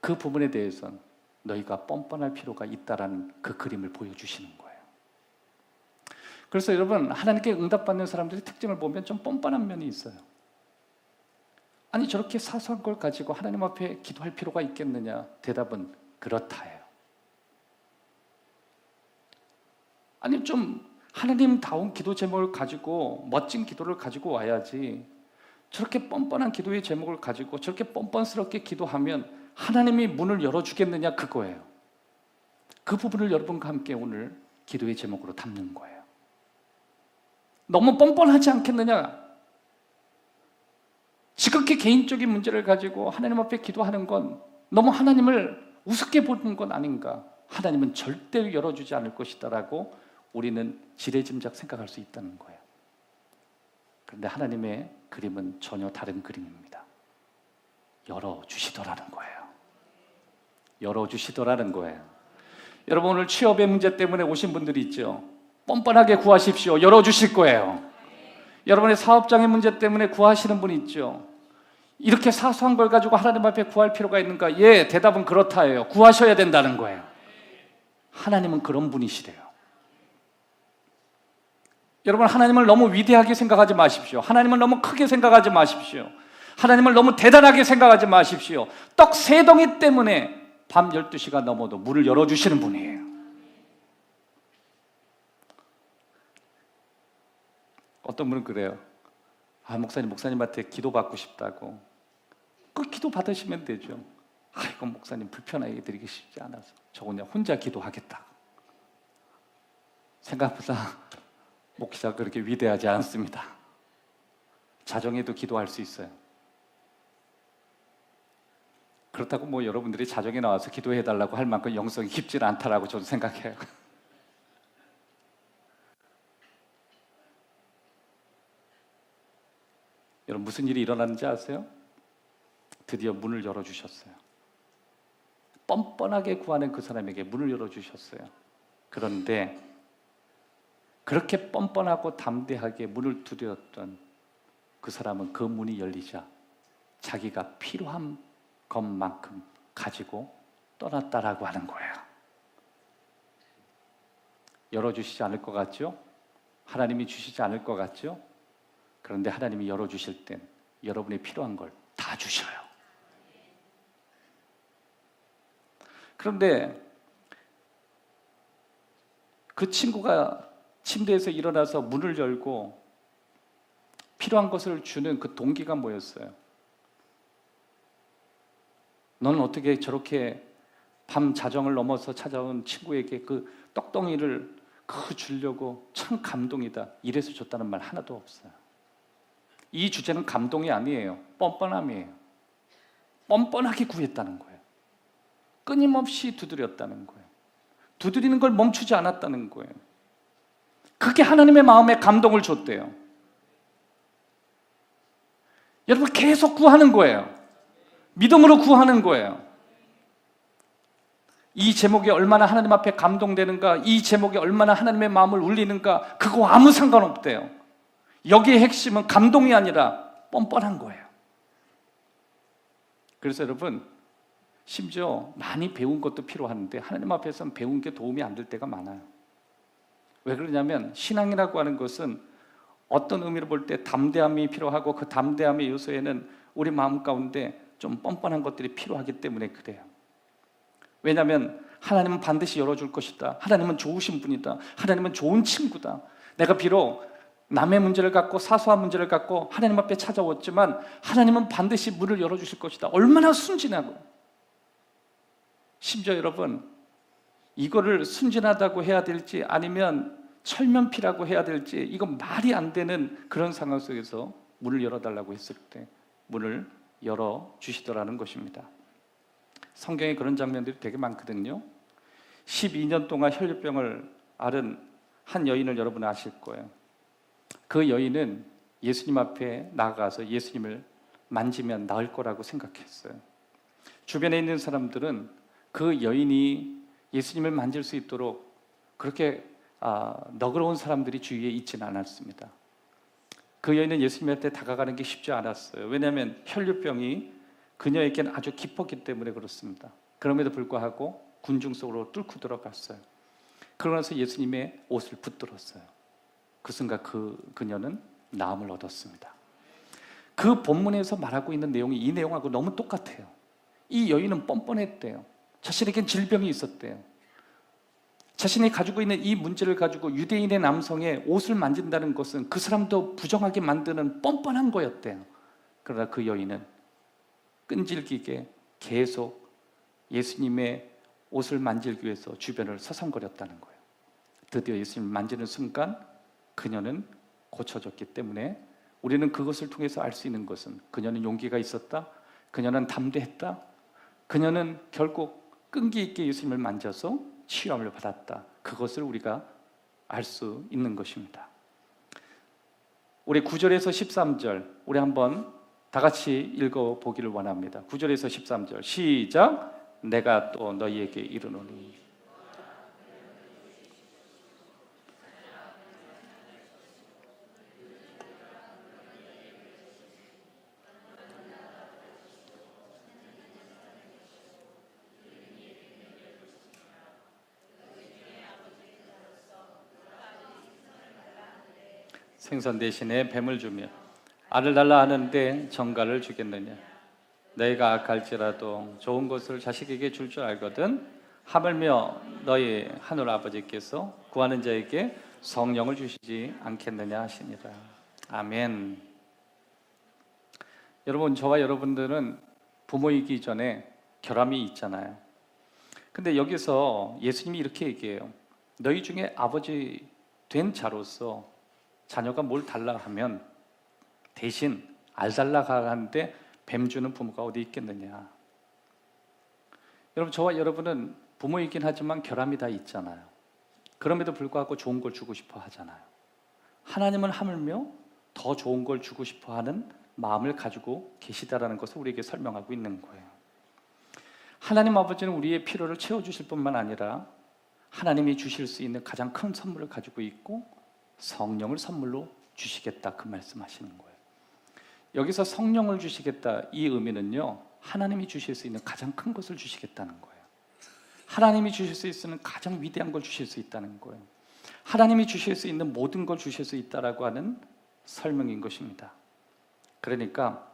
그 부분에 대해서는 너희가 뻔뻔할 필요가 있다라는 그 그림을 보여주시는 거예요. 그래서 여러분, 하나님께 응답받는 사람들의 특징을 보면 좀 뻔뻔한 면이 있어요. 아니 저렇게 사소한 걸 가지고 하나님 앞에 기도할 필요가 있겠느냐? 대답은 그렇다예요. 아니 좀 하나님다운 기도 제목을 가지고 멋진 기도를 가지고 와야지 저렇게 뻔뻔한 기도의 제목을 가지고 저렇게 뻔뻔스럽게 기도하면 하나님이 문을 열어주겠느냐 그거예요. 그 부분을 여러분과 함께 오늘 기도의 제목으로 담는 거예요. 너무 뻔뻔하지 않겠느냐? 지극히 개인적인 문제를 가지고 하나님 앞에 기도하는 건 너무 하나님을 우습게 보는 건 아닌가? 하나님은 절대 열어주지 않을 것이다라고 우리는 지레짐작 생각할 수 있다는 거예요. 그런데 하나님의 그림은 전혀 다른 그림입니다. 열어주시더라는 거예요. 열어주시더라는 거예요. 여러분 오늘 취업의 문제 때문에 오신 분들이 있죠. 뻔뻔하게 구하십시오. 열어주실 거예요. 여러분의 사업장의 문제 때문에 구하시는 분이 있죠. 이렇게 사소한 걸 가지고 하나님 앞에 구할 필요가 있는가? 예, 대답은 그렇다예요. 구하셔야 된다는 거예요. 하나님은 그런 분이시래요. 여러분 하나님을 너무 위대하게 생각하지 마십시오. 하나님을 너무 크게 생각하지 마십시오. 하나님을 너무 대단하게 생각하지 마십시오. 떡 3덩이 때문에 밤 12시가 넘어도 문을 열어주시는 분이에요. 어떤 분은 그래요. 목사님한테 기도받고 싶다고. 그 기도 받으시면 되죠. 이건 목사님 불편하게 드리기 쉽지 않아서 저 그냥 혼자 기도하겠다. 생각보다 목사가 그렇게 위대하지 않습니다. 자정에도 기도할 수 있어요. 그렇다고 뭐 여러분들이 자정에 나와서 기도해달라고 할 만큼 영성이 깊지는 않다라고 저는 생각해요. 무슨 일이 일어났는지 아세요? 드디어 문을 열어주셨어요. 뻔뻔하게 구하는 그 사람에게 문을 열어주셨어요. 그런데 그렇게 뻔뻔하고 담대하게 문을 두드렸던 그 사람은 그 문이 열리자 자기가 필요한 것만큼 가지고 떠났다라고 하는 거예요. 열어주시지 않을 것 같죠? 하나님이 주시지 않을 것 같죠? 그런데 하나님이 열어주실 땐 여러분이 필요한 걸 다 주셔요. 그런데 그 친구가 침대에서 일어나서 문을 열고 필요한 것을 주는 그 동기가 뭐였어요? 너는 어떻게 저렇게 밤 자정을 넘어서 찾아온 친구에게 그 떡덩이를 주려고 참 감동이다. 이래서 줬다는 말 하나도 없어요. 이 주제는 감동이 아니에요. 뻔뻔함이에요. 뻔뻔하게 구했다는 거예요. 끊임없이 두드렸다는 거예요. 두드리는 걸 멈추지 않았다는 거예요. 그게 하나님의 마음에 감동을 줬대요. 여러분 계속 구하는 거예요. 믿음으로 구하는 거예요. 이 제목이 얼마나 하나님 앞에 감동되는가, 이 제목이 얼마나 하나님의 마음을 울리는가, 그거 아무 상관없대요. 여기의 핵심은 감동이 아니라 뻔뻔한 거예요. 그래서 여러분 심지어 많이 배운 것도 필요한데 하나님 앞에서는 배운 게 도움이 안 될 때가 많아요. 왜 그러냐면 신앙이라고 하는 것은 어떤 의미로 볼 때 담대함이 필요하고 그 담대함의 요소에는 우리 마음 가운데 좀 뻔뻔한 것들이 필요하기 때문에 그래요. 왜냐하면 하나님은 반드시 열어줄 것이다. 하나님은 좋으신 분이다. 하나님은 좋은 친구다. 내가 비록 남의 문제를 갖고 사소한 문제를 갖고 하나님 앞에 찾아왔지만 하나님은 반드시 문을 열어주실 것이다. 얼마나 순진하고, 심지어 여러분 이거를 순진하다고 해야 될지 아니면 철면피라고 해야 될지 이건 말이 안 되는 그런 상황 속에서 문을 열어달라고 했을 때 문을 열어주시더라는 것입니다. 성경에 그런 장면들이 되게 많거든요. 12년 동안 혈류병을 앓은 한 여인을 여러분 아실 거예요. 그 여인은 예수님 앞에 나아가서 예수님을 만지면 나을 거라고 생각했어요. 주변에 있는 사람들은 그 여인이 예수님을 만질 수 있도록 그렇게 너그러운 사람들이 주위에 있지는 않았습니다. 그 여인은 예수님한테 다가가는 게 쉽지 않았어요. 왜냐하면 혈류병이 그녀에게는 아주 깊었기 때문에 그렇습니다. 그럼에도 불구하고 군중 속으로 뚫고 들어갔어요. 그러면서 예수님의 옷을 붙들었어요. 그 순간 그녀는 나음을 얻었습니다. 그 본문에서 말하고 있는 내용이 이 내용하고 너무 똑같아요. 이 여인은 뻔뻔했대요. 자신에겐 질병이 있었대요. 자신이 가지고 있는 이 문제를 가지고 유대인의 남성의 옷을 만진다는 것은 그 사람도 부정하게 만드는 뻔뻔한 거였대요. 그러나 그 여인은 끈질기게 계속 예수님의 옷을 만지기 위해서 주변을 서성거렸다는 거예요. 드디어 예수님을 만지는 순간 그녀는 고쳐졌기 때문에 우리는 그것을 통해서 알 수 있는 것은 그녀는 용기가 있었다, 그녀는 담대했다, 그녀는 결국 끈기 있게 예수님을 만져서 치유함을 받았다. 그것을 우리가 알 수 있는 것입니다. 우리 9절에서 13절 우리 한번 다 같이 읽어보기를 원합니다. 9절에서 13절 시작. 내가 또 너희에게 이르노니 생선 대신에 뱀을 주며 알을 달라 하는데 정갈을 주겠느냐. 너희가 악할지라도 좋은 것을 자식에게 줄 줄 알거든. 하물며 너희 하늘 아버지께서 구하는 자에게 성령을 주시지 않겠느냐 하시니라. 아멘. 여러분, 저와 여러분들은 부모이기 전에 결함이 있잖아요. 근데 여기서 예수님이 이렇게 얘기해요. 너희 중에 아버지 된 자로서 자녀가 뭘 달라 하면 대신 알 달라 하는데 뱀 주는 부모가 어디 있겠느냐. 여러분, 저와 여러분은 부모이긴 하지만 결함이 다 있잖아요. 그럼에도 불구하고 좋은 걸 주고 싶어 하잖아요. 하나님은 하물며 더 좋은 걸 주고 싶어 하는 마음을 가지고 계시다라는 것을 우리에게 설명하고 있는 거예요. 하나님 아버지는 우리의 필요를 채워주실 뿐만 아니라 하나님이 주실 수 있는 가장 큰 선물을 가지고 있고 성령을 선물로 주시겠다, 그 말씀하시는 거예요. 여기서 성령을 주시겠다, 이 의미는요, 하나님이 주실 수 있는 가장 큰 것을 주시겠다는 거예요. 하나님이 주실 수 있는 가장 위대한 걸 주실 수 있다는 거예요. 하나님이 주실 수 있는 모든 걸 주실 수 있다라고 하는 설명인 것입니다. 그러니까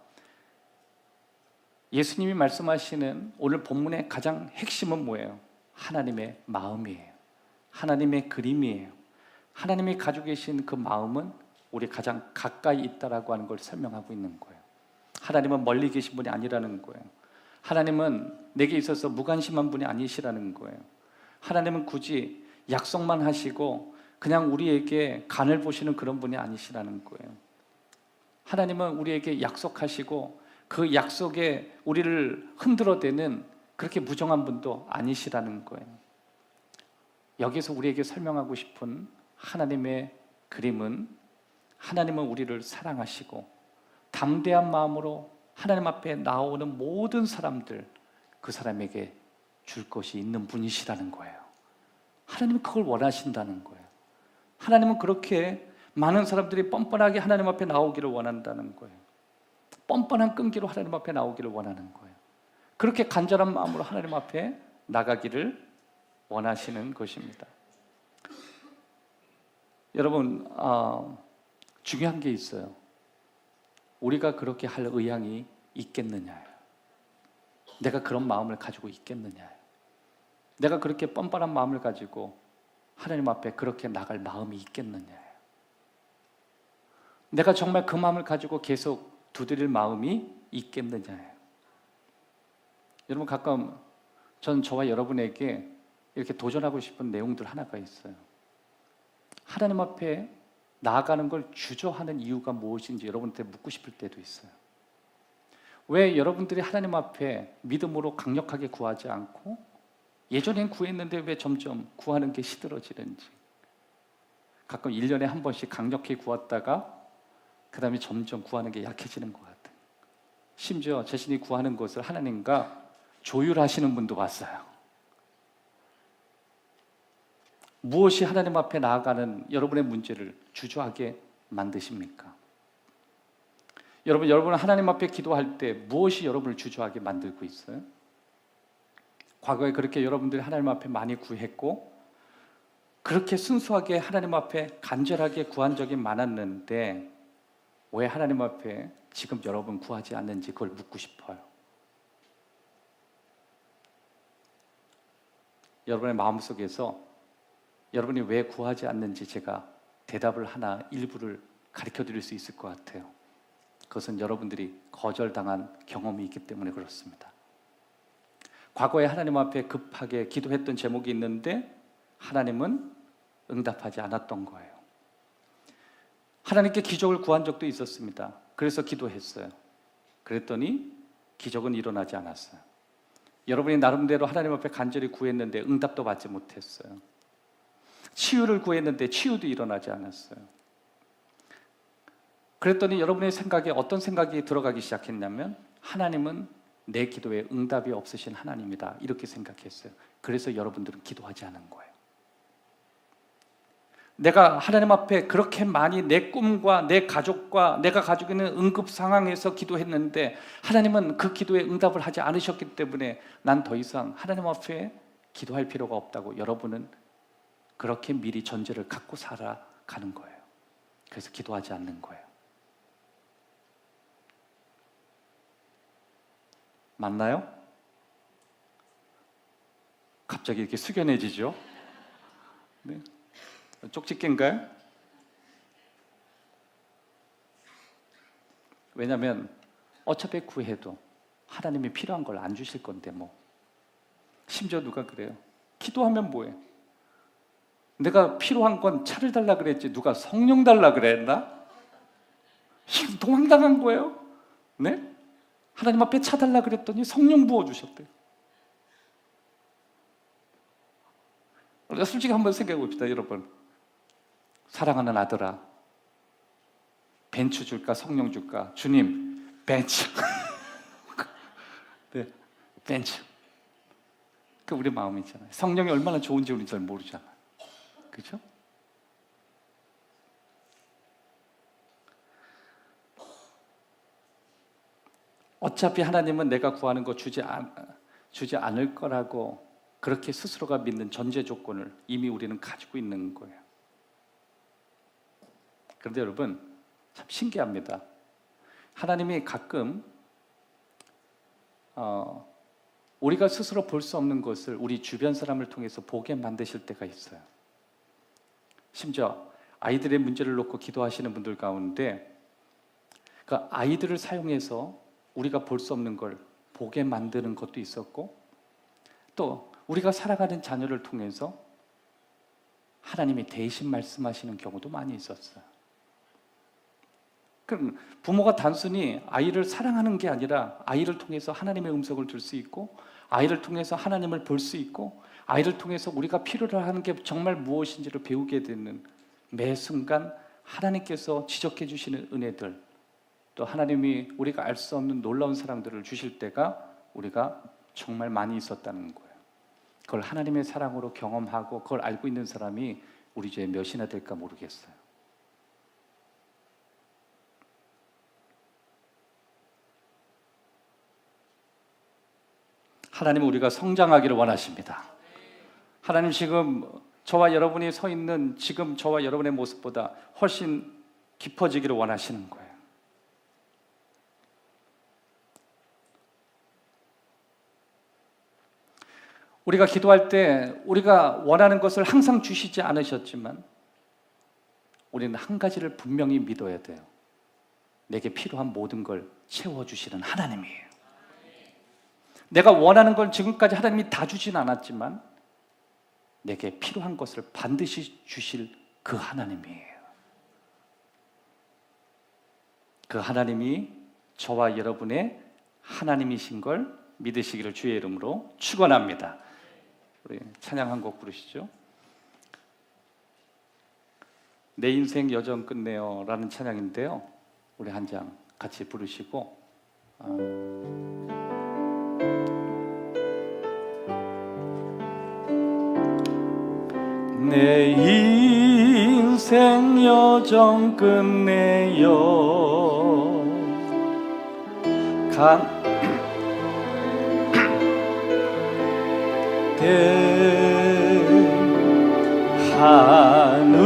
예수님이 말씀하시는 오늘 본문의 가장 핵심은 뭐예요? 하나님의 마음이에요. 하나님의 그림이에요. 하나님이 가지고 계신 그 마음은 우리 가장 가까이 있다라고 하는 걸 설명하고 있는 거예요. 하나님은 멀리 계신 분이 아니라는 거예요. 하나님은 내게 있어서 무관심한 분이 아니시라는 거예요. 하나님은 굳이 약속만 하시고 그냥 우리에게 간을 보시는 그런 분이 아니시라는 거예요. 하나님은 우리에게 약속하시고 그 약속에 우리를 흔들어대는 그렇게 무정한 분도 아니시라는 거예요. 여기서 우리에게 설명하고 싶은 하나님의 그림은, 하나님은 우리를 사랑하시고 담대한 마음으로 하나님 앞에 나오는 모든 사람들, 그 사람에게 줄 것이 있는 분이시라는 거예요. 하나님은 그걸 원하신다는 거예요. 하나님은 그렇게 많은 사람들이 뻔뻔하게 하나님 앞에 나오기를 원한다는 거예요. 뻔뻔한 끈기로 하나님 앞에 나오기를 원하는 거예요. 그렇게 간절한 마음으로 하나님 앞에 나가기를 원하시는 것입니다. 여러분, 중요한 게 있어요. 우리가 그렇게 할 의향이 있겠느냐예요. 내가 그런 마음을 가지고 있겠느냐예요. 내가 그렇게 뻔뻔한 마음을 가지고 하나님 앞에 그렇게 나갈 마음이 있겠느냐예요. 내가 정말 그 마음을 가지고 계속 두드릴 마음이 있겠느냐예요. 여러분, 가끔 전 저와 여러분에게 이렇게 도전하고 싶은 내용들 하나가 있어요. 하나님 앞에 나아가는 걸 주저하는 이유가 무엇인지 여러분한테 묻고 싶을 때도 있어요. 왜 여러분들이 하나님 앞에 믿음으로 강력하게 구하지 않고 예전엔 구했는데 왜 점점 구하는 게 시들어지는지, 가끔 1년에 한 번씩 강력히 구했다가 그 다음에 점점 구하는 게 약해지는 것 같아요. 심지어 자신이 구하는 것을 하나님과 조율하시는 분도 봤어요. 무엇이 하나님 앞에 나아가는 여러분의 문제를 주저하게 만드십니까? 여러분은 하나님 앞에 기도할 때 무엇이 여러분을 주저하게 만들고 있어요? 과거에 그렇게 여러분들이 하나님 앞에 많이 구했고 그렇게 순수하게 하나님 앞에 간절하게 구한 적이 많았는데 왜 하나님 앞에 지금 여러분 구하지 않는지 그걸 묻고 싶어요. 여러분의 마음속에서 여러분이 왜 구하지 않는지 제가 대답을 하나 일부를 가르쳐 드릴 수 있을 것 같아요. 그것은 여러분들이 거절당한 경험이 있기 때문에 그렇습니다. 과거에 하나님 앞에 급하게 기도했던 제목이 있는데 하나님은 응답하지 않았던 거예요. 하나님께 기적을 구한 적도 있었습니다. 그래서 기도했어요. 그랬더니 기적은 일어나지 않았어요. 여러분이 나름대로 하나님 앞에 간절히 구했는데 응답도 받지 못했어요. 치유를 구했는데 치유도 일어나지 않았어요. 그랬더니 여러분의 생각에 어떤 생각이 들어가기 시작했냐면 하나님은 내 기도에 응답이 없으신 하나님이다, 이렇게 생각했어요. 그래서 여러분들은 기도하지 않은 거예요. 내가 하나님 앞에 그렇게 많이 내 꿈과 내 가족과 내가 가지고 있는 응급 상황에서 기도했는데 하나님은 그 기도에 응답을 하지 않으셨기 때문에 난 더 이상 하나님 앞에 기도할 필요가 없다고 여러분은 그렇게 미리 전제를 갖고 살아가는 거예요. 그래서 기도하지 않는 거예요. 맞나요? 갑자기 이렇게 숙연해지죠? 네. 쪽집게인가요? 왜냐하면 어차피 구해도 하나님이 필요한 걸 안 주실 건데 뭐. 심지어 누가 그래요. 기도하면 뭐해? 내가 필요한 건 차를 달라 그랬지 누가 성령 달라 그랬나? 너무 황당한 거예요. 네? 하나님 앞에 차 달라 그랬더니 성령 부어주셨대요. 우리가 솔직히 한번 생각해 봅시다, 여러분. 사랑하는 아들아, 벤츠 줄까 성령 줄까? 주님, 벤츠. 네, 벤츠. 그 우리 마음이잖아요. 성령이 얼마나 좋은지 우리 잘 모르잖아요. 그렇죠? 어차피 하나님은 내가 구하는 거 주지 않을 거라고 그렇게 스스로가 믿는 전제 조건을 이미 우리는 가지고 있는 거예요. 그런데 여러분, 참 신기합니다. 하나님이 가끔 우리가 스스로 볼 수 없는 것을 우리 주변 사람을 통해서 보게 만드실 때가 있어요. 심지어 아이들의 문제를 놓고 기도하시는 분들 가운데 그 아이들을 사용해서 우리가 볼 수 없는 걸 보게 만드는 것도 있었고, 또 우리가 살아가는 자녀를 통해서 하나님이 대신 말씀하시는 경우도 많이 있었어요. 그럼 부모가 단순히 아이를 사랑하는 게 아니라 아이를 통해서 하나님의 음성을 들 수 있고, 아이를 통해서 하나님을 볼 수 있고, 아이를 통해서 우리가 필요로 하는 게 정말 무엇인지를 배우게 되는, 매 순간 하나님께서 지적해 주시는 은혜들, 또 하나님이 우리가 알 수 없는 놀라운 사랑들을 주실 때가 우리가 정말 많이 있었다는 거예요. 그걸 하나님의 사랑으로 경험하고 그걸 알고 있는 사람이 우리 중에 몇이나 될까 모르겠어요. 하나님은 우리가 성장하기를 원하십니다. 하나님 지금 저와 여러분이 서 있는 지금 저와 여러분의 모습보다 훨씬 깊어지기를 원하시는 거예요. 우리가 기도할 때 우리가 원하는 것을 항상 주시지 않으셨지만 우리는 한 가지를 분명히 믿어야 돼요. 내게 필요한 모든 걸 채워주시는 하나님이에요. 내가 원하는 걸 지금까지 하나님이 다 주진 않았지만 내게 필요한 것을 반드시 주실 그 하나님이에요. 그 하나님이 저와 여러분의 하나님이신 걸 믿으시기를 주의 이름으로 축원합니다. 우리 찬양 한 곡 부르시죠. 내 인생 여정 끝내요 라는 찬양인데요, 우리 한 장 같이 부르시고 내 인생 여정 끝내요 하늘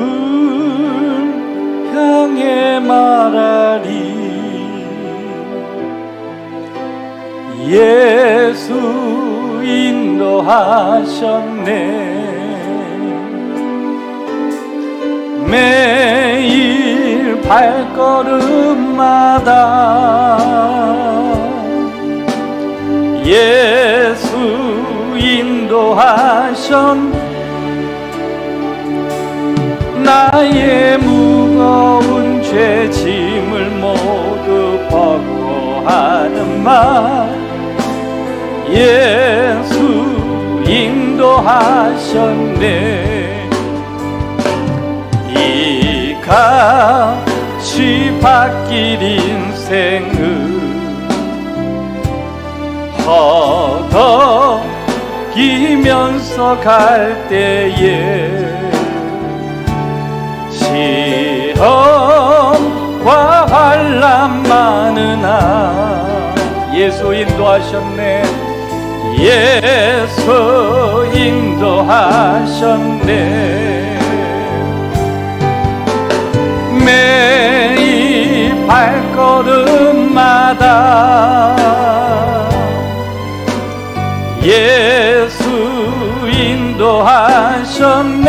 향해 말하리 예수 인도하셨네 매일 발걸음마다 예수 인도하셨네 나의 무거운 죄 짐을 모두 벗고 하는 말 예수 인도하셨네 이같이 바뀔 인생을 허덕이면서 갈 때에 시험과 환난 많으나 예수 인도하셨네 예수 인도하셨네 매일 발걸음마다 예수 인도하셨네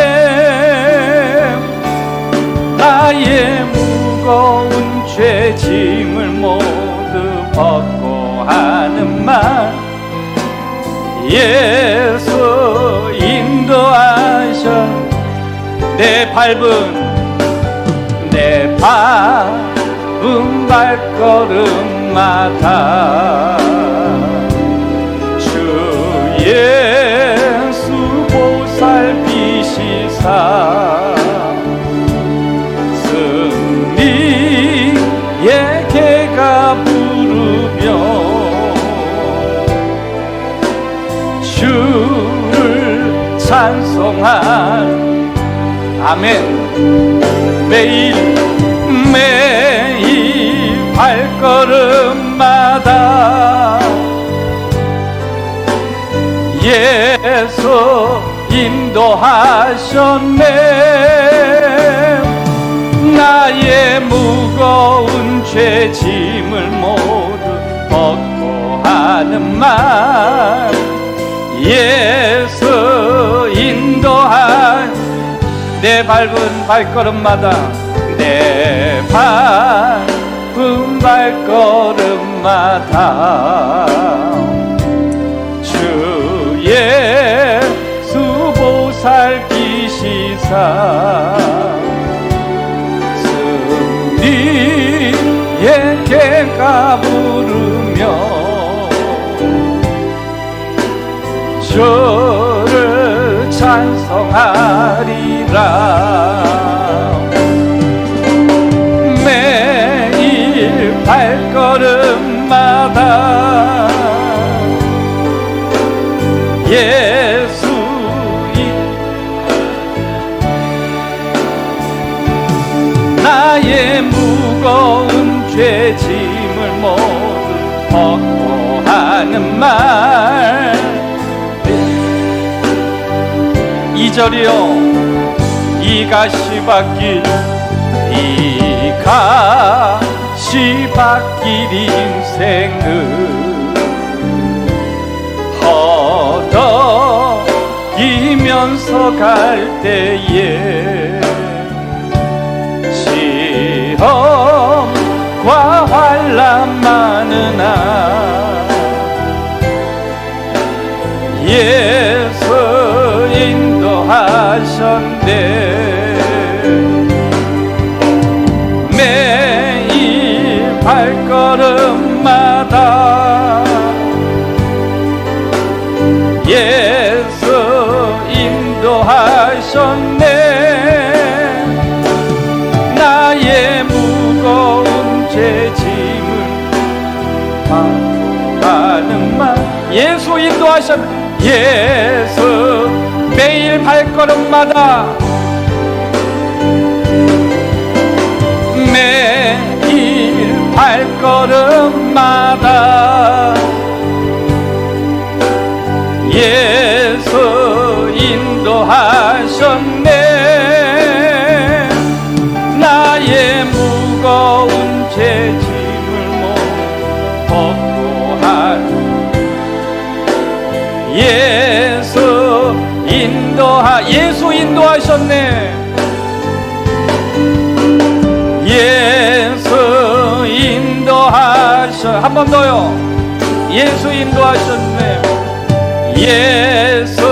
나의 무거운 죄 짐을 모두 벗고 하는 말 예수 인도하셨 내 밟은 발걸음마다 주 예수 보살피시사 승리의 개가 부르 찬송한 아멘. 매일 매일 발걸음마다 예수 인도하셨네. 나의 무거운 죄 짐을 모두 벗고 하는 말 예수 인도하 내 밟은 발걸음마다 내 밟은 발걸음마다 주 예수 보살피시사 승리의 객가 부르며 주를 찬송하리라. 매일 발걸음마다 예수이 나의 무거운 죄 짐을 모두 벗고 하는 말 2절이요. 이 가시밭길 이 가시밭길 인생을 허덕이면서 갈 때에 시험과 환난 많으나 예수 인도하셨네. 매일 발걸음마다 예수 인도하셨네. 나의 무거운 죄 짐을 받고 가는 말 예수 인도하셨네. 예수 매일 발걸음마다 매일 발걸음마다 예수 인도하셨네. 나의 무거운 죄 짐을 모두 벗고 하는 예수 인도하셨네. 예수 인도하셨 한 번 더요. 예수 인도하셨네. 예수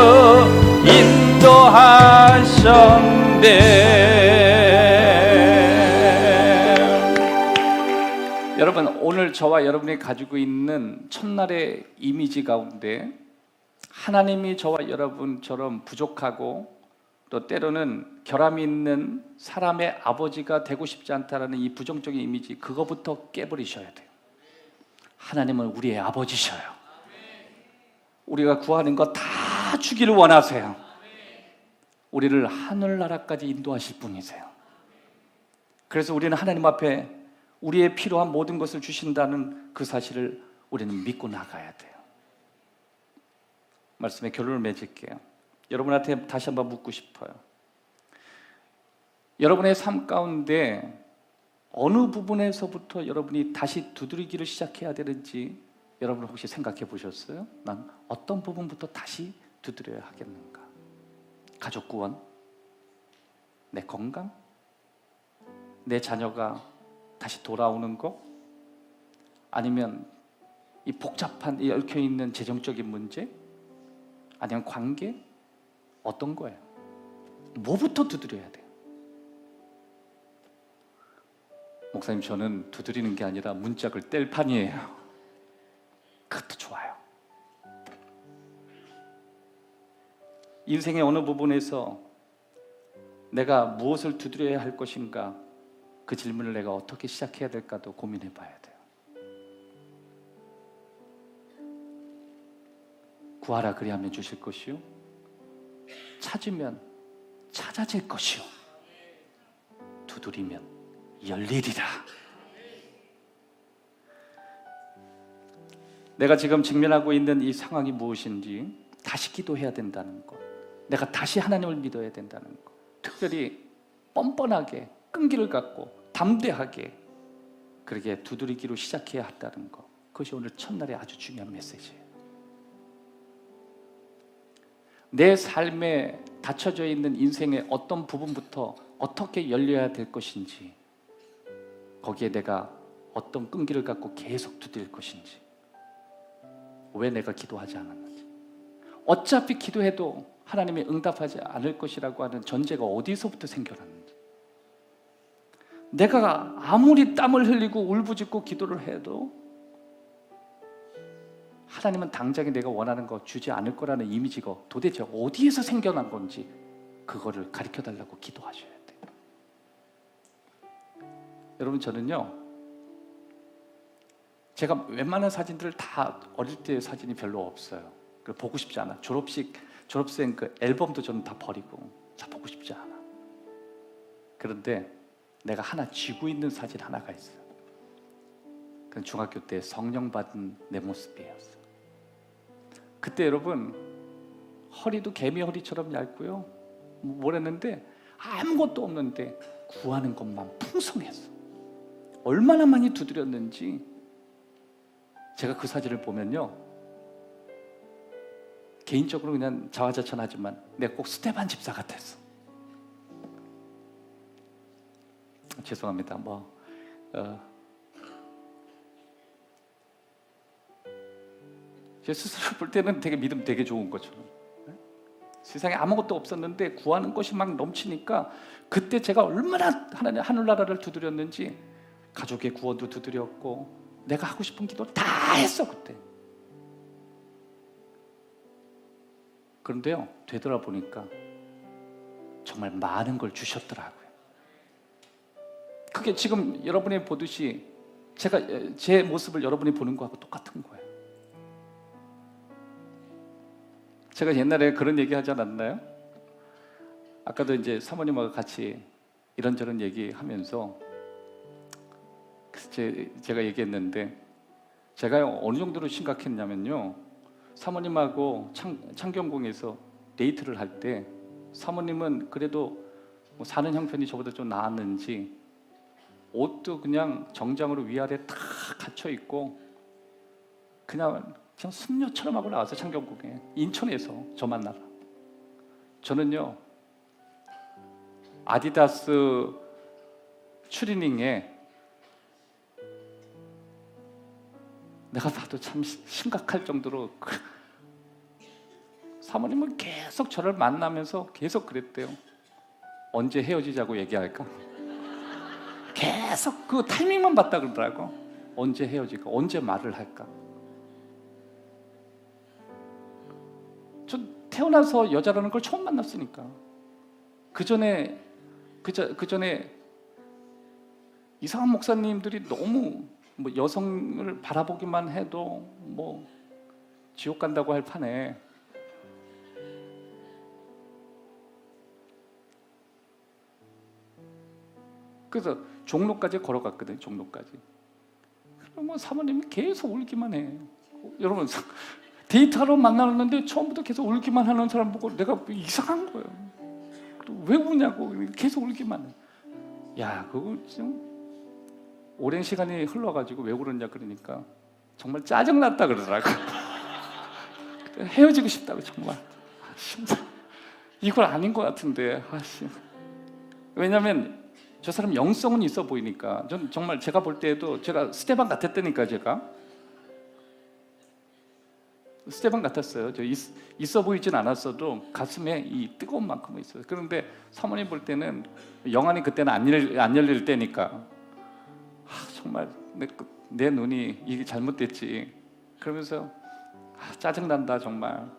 인도하셨네. 여러분, 오늘 저와 여러분이 가지고 있는 첫날의 이미지 가운데 하나님이 저와 여러분처럼 부족하고 또 때로는 결함이 있는 사람의 아버지가 되고 싶지 않다라는 이 부정적인 이미지, 그거부터 깨버리셔야 돼요. 하나님은 우리의 아버지셔요. 우리가 구하는 거 다 주기를 원하세요. 우리를 하늘나라까지 인도하실 분이세요. 그래서 우리는 하나님 앞에 우리의 필요한 모든 것을 주신다는 그 사실을 우리는 믿고 나가야 돼요. 말씀의 결론을 맺을게요. 여러분한테 다시 한번 묻고 싶어요. 여러분의 삶 가운데 어느 부분에서부터 여러분이 다시 두드리기를 시작해야 되는지 여러분 혹시 생각해 보셨어요? 난 어떤 부분부터 다시 두드려야 하겠는가? 가족 구원? 내 건강? 내 자녀가 다시 돌아오는 거? 아니면 이 복잡한 이 얽혀있는 재정적인 문제? 아니면 관계? 어떤 거예요? 뭐부터 두드려야 돼요? 목사님, 저는 두드리는 게 아니라 문짝을 뗄 판이에요. 그것도 좋아요. 인생의 어느 부분에서 내가 무엇을 두드려야 할 것인가, 그 질문을 내가 어떻게 시작해야 될까도 고민해 봐야 돼요. 구하라 그리하면 주실 것이요 찾으면 찾아질 것이요 두드리면 열리리라. 내가 지금 직면하고 있는 이 상황이 무엇인지 다시 기도해야 된다는 것, 내가 다시 하나님을 믿어야 된다는 것, 특별히 뻔뻔하게 끈기를 갖고 담대하게 그렇게 두드리기로 시작해야 한다는 것, 그것이 오늘 첫날의 아주 중요한 메시지예요. 내 삶에 닫혀져 있는 인생의 어떤 부분부터 어떻게 열려야 될 것인지, 거기에 내가 어떤 끈기를 갖고 계속 두드릴 것인지, 왜 내가 기도하지 않았는지, 어차피 기도해도 하나님이 응답하지 않을 것이라고 하는 전제가 어디서부터 생겨났는지, 내가 아무리 땀을 흘리고 울부짖고 기도를 해도 하나님은 당장에 내가 원하는 거 주지 않을 거라는 이미지가 도대체 어디에서 생겨난 건지 그거를 가르쳐달라고 기도하셔야 돼요. 여러분, 저는요, 제가 웬만한 사진들을 다 어릴 때 사진이 별로 없어요. 보고 싶지 않아. 졸업생 그 앨범도 저는 다 버리고 다 보고 싶지 않아. 그런데 내가 하나 쥐고 있는 사진 하나가 있어요. 그건 중학교 때 성령 받은 내 모습이었어요. 그때 여러분, 허리도 개미 허리처럼 얇고요, 뭐랬는데 아무것도 없는데 구하는 것만 풍성했어. 얼마나 많이 두드렸는지 제가 그 사진을 보면요, 개인적으로 그냥 자화자찬하지만 내가 꼭 스테반 집사 같았어. 죄송합니다. 제 스스로 볼 때는 되게 믿음 되게 좋은 것처럼, 세상에 아무것도 없었는데 구하는 것이 막 넘치니까 그때 제가 얼마나 하늘나라를 두드렸는지, 가족의 구원도 두드렸고 내가 하고 싶은 기도 다 했어 그때. 그런데요, 되돌아보니까 정말 많은 걸 주셨더라고요. 그게 지금 여러분이 보듯이 제 모습을 여러분이 보는 거하고 똑같은 거예요. 제가 옛날에 그런 얘기 하지 않았나요? 아까도 이제 사모님하고 같이 이런저런 얘기하면서 제가 얘기했는데, 제가 어느 정도로 심각했냐면요, 사모님하고 창경궁에서 데이트를 할 때 사모님은 그래도 뭐 사는 형편이 저보다 좀 나았는지 옷도 그냥 정장으로 위아래 다 갇혀 있고 그냥 숙녀처럼 하고 나와서 창경궁에, 인천에서 저 만나러. 저는요, 아디다스 추리닝에 내가 봐도 참 심각할 정도로 사모님은 계속 저를 만나면서 계속 그랬대요. 언제 헤어지자고 얘기할까? 계속 그 타이밍만 봤다 그러더라고. 언제 헤어질까? 언제 말을 할까? 전 태어나서 여자라는 걸 처음 만났으니까. 그 전에 이상한 목사님들이 너무 여성을 바라보기만 해도 지옥 간다고 할 판에, 그래서 종로까지 걸어갔거든요. 종로까지. 그러면 사모님이 계속 울기만 해. 여러분, 데이트하러 만나는데 처음부터 계속 울기만 하는 사람 보고 내가 이상한 거예요. 왜 우냐고 계속 울기만 해. 야, 그거 좀 오랜 시간이 흘러가지고 왜 그러냐 그러니까 정말 짜증났다 그러더라고. 헤어지고 싶다고 정말. 이건 아닌 것 같은데. 왜냐하면 저 사람 영성은 있어 보이니까. 전 정말 제가 볼 때에도 제가 스테반 같았다니까. 제가 스테반 같았어요. 저 있어 보이진 않았어도 가슴에 이 뜨거운 만큼은 있어요. 그런데 사모님 볼 때는 영안이 그때는 안 열릴 때니까 정말 내 눈이 이게 잘못됐지. 그러면서 짜증난다 정말.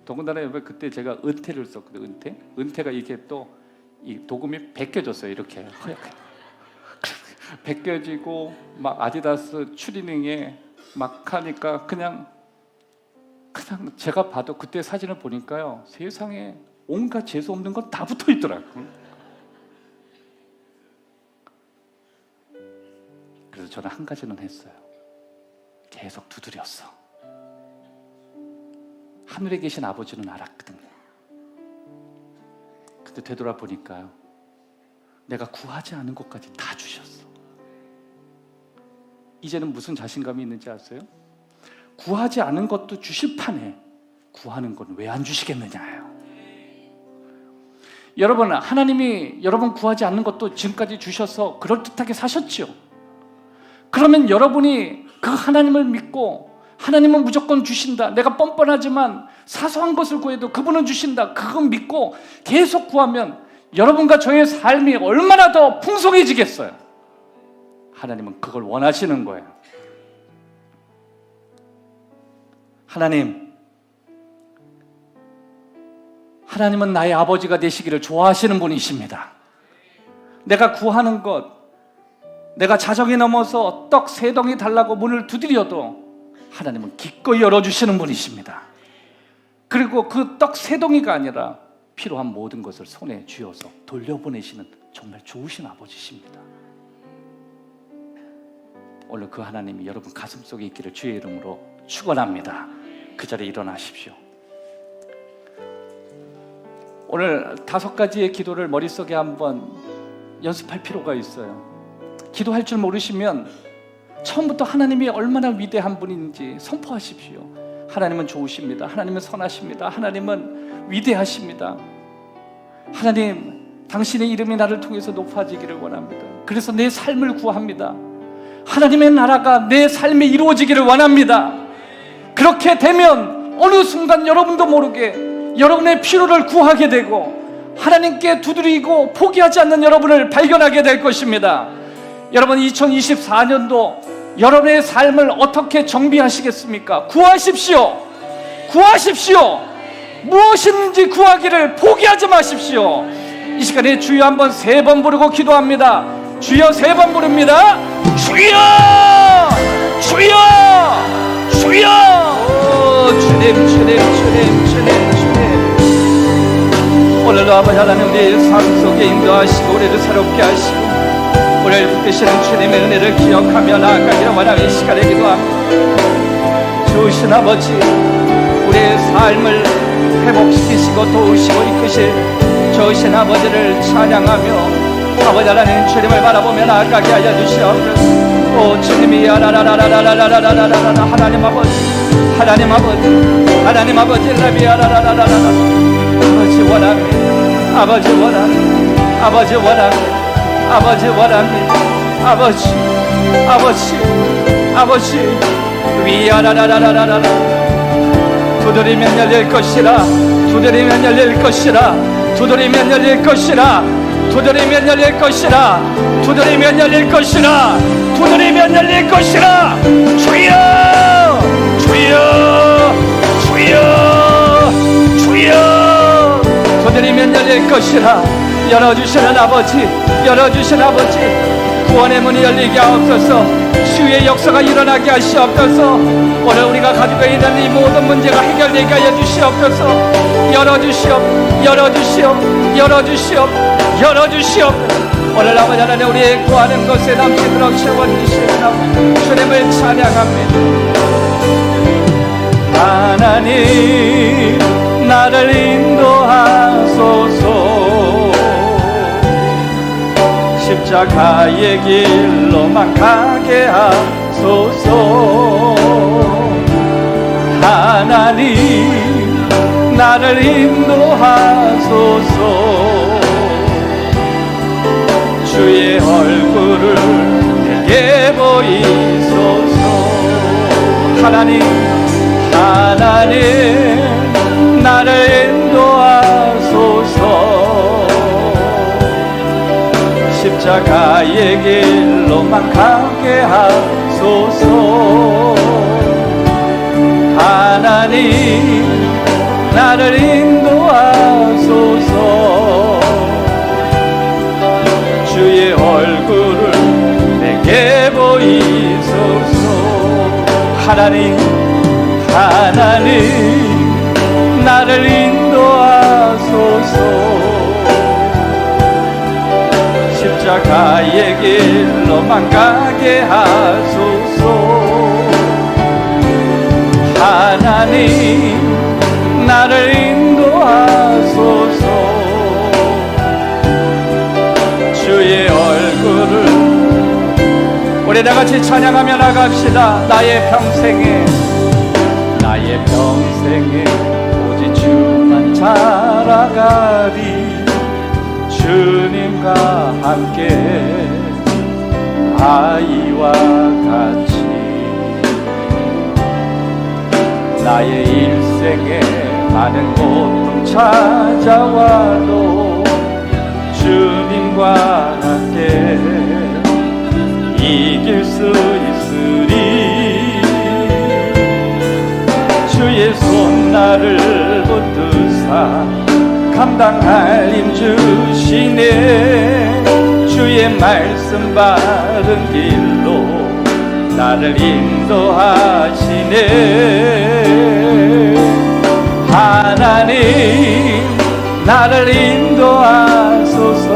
더군다나 옆에 그때 제가 은퇴를 썼거든요. 은퇴가 이게 또 이 도금이 벗겨졌어요. 이렇게 허옇게 벗겨지고 막 아디다스 추리닝에 막 하니까 그냥 그냥 제가 봐도 그때 사진을 보니까요, 세상에 온갖 재수 없는 건 다 붙어 있더라고요. 그래서 저는 한 가지는 했어요. 계속 두드렸어. 하늘에 계신 아버지는 알았거든요. 근데 되돌아보니까요, 내가 구하지 않은 것까지 다 주셨어. 이제는 무슨 자신감이 있는지 아세요? 구하지 않은 것도 주실 판에 구하는 건 왜 안 주시겠느냐예요. 여러분, 하나님이 여러분 구하지 않는 것도 지금까지 주셔서 그럴듯하게 사셨죠. 그러면 여러분이 그 하나님을 믿고 하나님은 무조건 주신다, 내가 뻔뻔하지만 사소한 것을 구해도 그분은 주신다, 그건 믿고 계속 구하면 여러분과 저의 삶이 얼마나 더 풍성해지겠어요. 하나님은 그걸 원하시는 거예요. 하나님은 나의 아버지가 되시기를 좋아하시는 분이십니다. 내가 구하는 것, 내가 자정이 넘어서 떡 3덩이 달라고 문을 두드려도 하나님은 기꺼이 열어주시는 분이십니다. 그리고 그 떡 3덩이가 아니라 필요한 모든 것을 손에 쥐어서 돌려보내시는 정말 좋으신 아버지십니다. 오늘 그 하나님이 여러분 가슴속에 있기를 주의 이름으로 축원합니다. 그 자리에 일어나십시오. 오늘 5가지의 기도를 머릿속에 한번 연습할 필요가 있어요. 기도할 줄 모르시면 처음부터 하나님이 얼마나 위대한 분인지 선포하십시오. 하나님은 좋으십니다. 하나님은 선하십니다. 하나님은 위대하십니다. 하나님, 당신의 이름이 나를 통해서 높아지기를 원합니다. 그래서 내 삶을 구합니다. 하나님의 나라가 내 삶에 이루어지기를 원합니다. 그렇게 되면 어느 순간 여러분도 모르게 여러분의 필요를 구하게 되고 하나님께 두드리고 포기하지 않는 여러분을 발견하게 될 것입니다. 여러분, 2024년도 여러분의 삶을 어떻게 정비하시겠습니까? 구하십시오. 구하십시오. 무엇인지 구하기를 포기하지 마십시오. 이 시간에 주여 한번 3번 부르고 기도합니다. 주여 3번 부릅니다. 주여! 주여! 주여! 주님, 주님, 주님, 주님, 주님. 오늘도 아버지 하나님 우리의 삶 속에 인도하시고 우리를 새롭게 하시고 우리를 붙드시는 주님의 은혜를 기억하며 나아가기를 원하는 이 시간에 기도합니다. 좋으신 아버지, 우리의 삶을 회복시키시고 도우시고 이끄실 좋으신 아버지를 찬양하며 아버지 하나님 주님을 바라보며 나아가게 하여 주시옵소서. 오 주님이 야라라라라라라라라라라 하나님 아버지, 하나님 아버지, 하나님 아버지 라비야라라라라라 아버지 원합니다. 아버지 원합니다. 아버지 원합니다. 아버지 원합니다. 아버지, 아버지, 아버지 위야라라라라라라 두드리면 열릴 것이라, 두드리면 열릴 것이라, 두드리면 열릴 것이라, 두드리면 열릴 것이라, 두드리면 열릴 것이라, 두드리면 열릴 것이라. 주여, 주여, 주여, 주여. 두드리면 열릴 것이라. 열어주시는 아버지, 열어주시는 아버지, 구원의 문이 열리게 하옵소서. 주의 역사가 일어나게 하시옵소서. 오늘 우리가 가지고 있는 이 모든 문제가 해결되게 하여 주시옵소서. 열어주시옵, 열어주시옵, 열어주시옵, 열어주시옵. 오늘 아버지 하나님 우리의 구하는 것에 남기도록 채워주시옵소서. 주님을 찬양합니다. 하나님 나를 인도하소서. 십자가의 길로만 가게 하소서. 하나님 나를 인도하소서. 주의 얼굴을 내게 보이소서. 하나님, 하나님 나를 인도하소서. 십자가의 길로만 가게 하소서. 하나님 나를 인도하소서. 주의 얼굴을 내게 보이소서. 하나님, 하나님 십자가의 길로만 가게 하소서. 하나님 나를 인도하소서. 주의 얼굴을 우리 다같이 찬양하며 나갑시다. 나의 평생에 오직 주만 자라가리. 주님과 함께 아이와 같이 나의 일생에 많은 고통 찾아와도 주님과 함께 이길 수 있으리. 주의 손 나를 붙드사 감당할 힘 주시네. 주의 말씀 바른 길로 나를 인도하시네. 하나님 나를 인도하소서.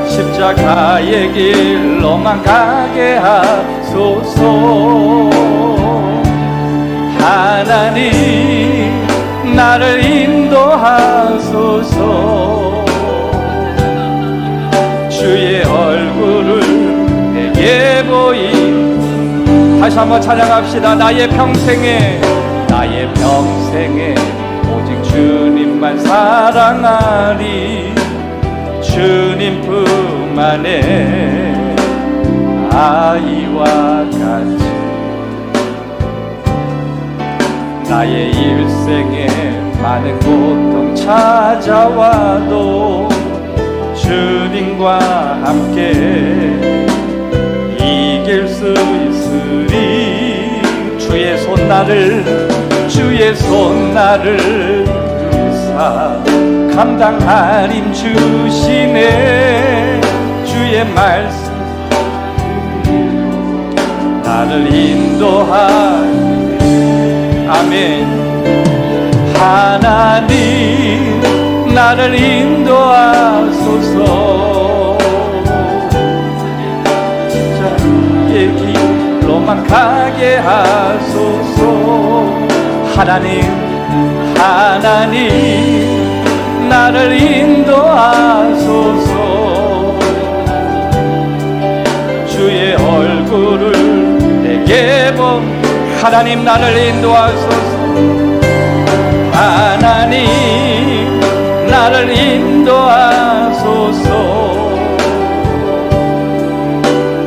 십자가의 길로만 가게 하소서. 하나님 나를 인도하소서. 주의 얼굴을 내게 보이. 다시 한번 찬양합시다. 나의 평생에 오직 주님만 사랑하리. 주님 품 안에 아이와 같이 나의 일생에 많은 고통 찾아와도 주님과 함께 이길 수 있으리. 주의 손 나를 드사 감당할 힘 주시네. 주의 말씀 나를 인도하네. 아멘. 하나님 나를 인도하소서. 십자가의 길로만 가게 하소서. 하나님 나를 인도하소서. 주의 얼굴을 내게 하나님 나를 인도하소서. 하나님 나를 인도하소서.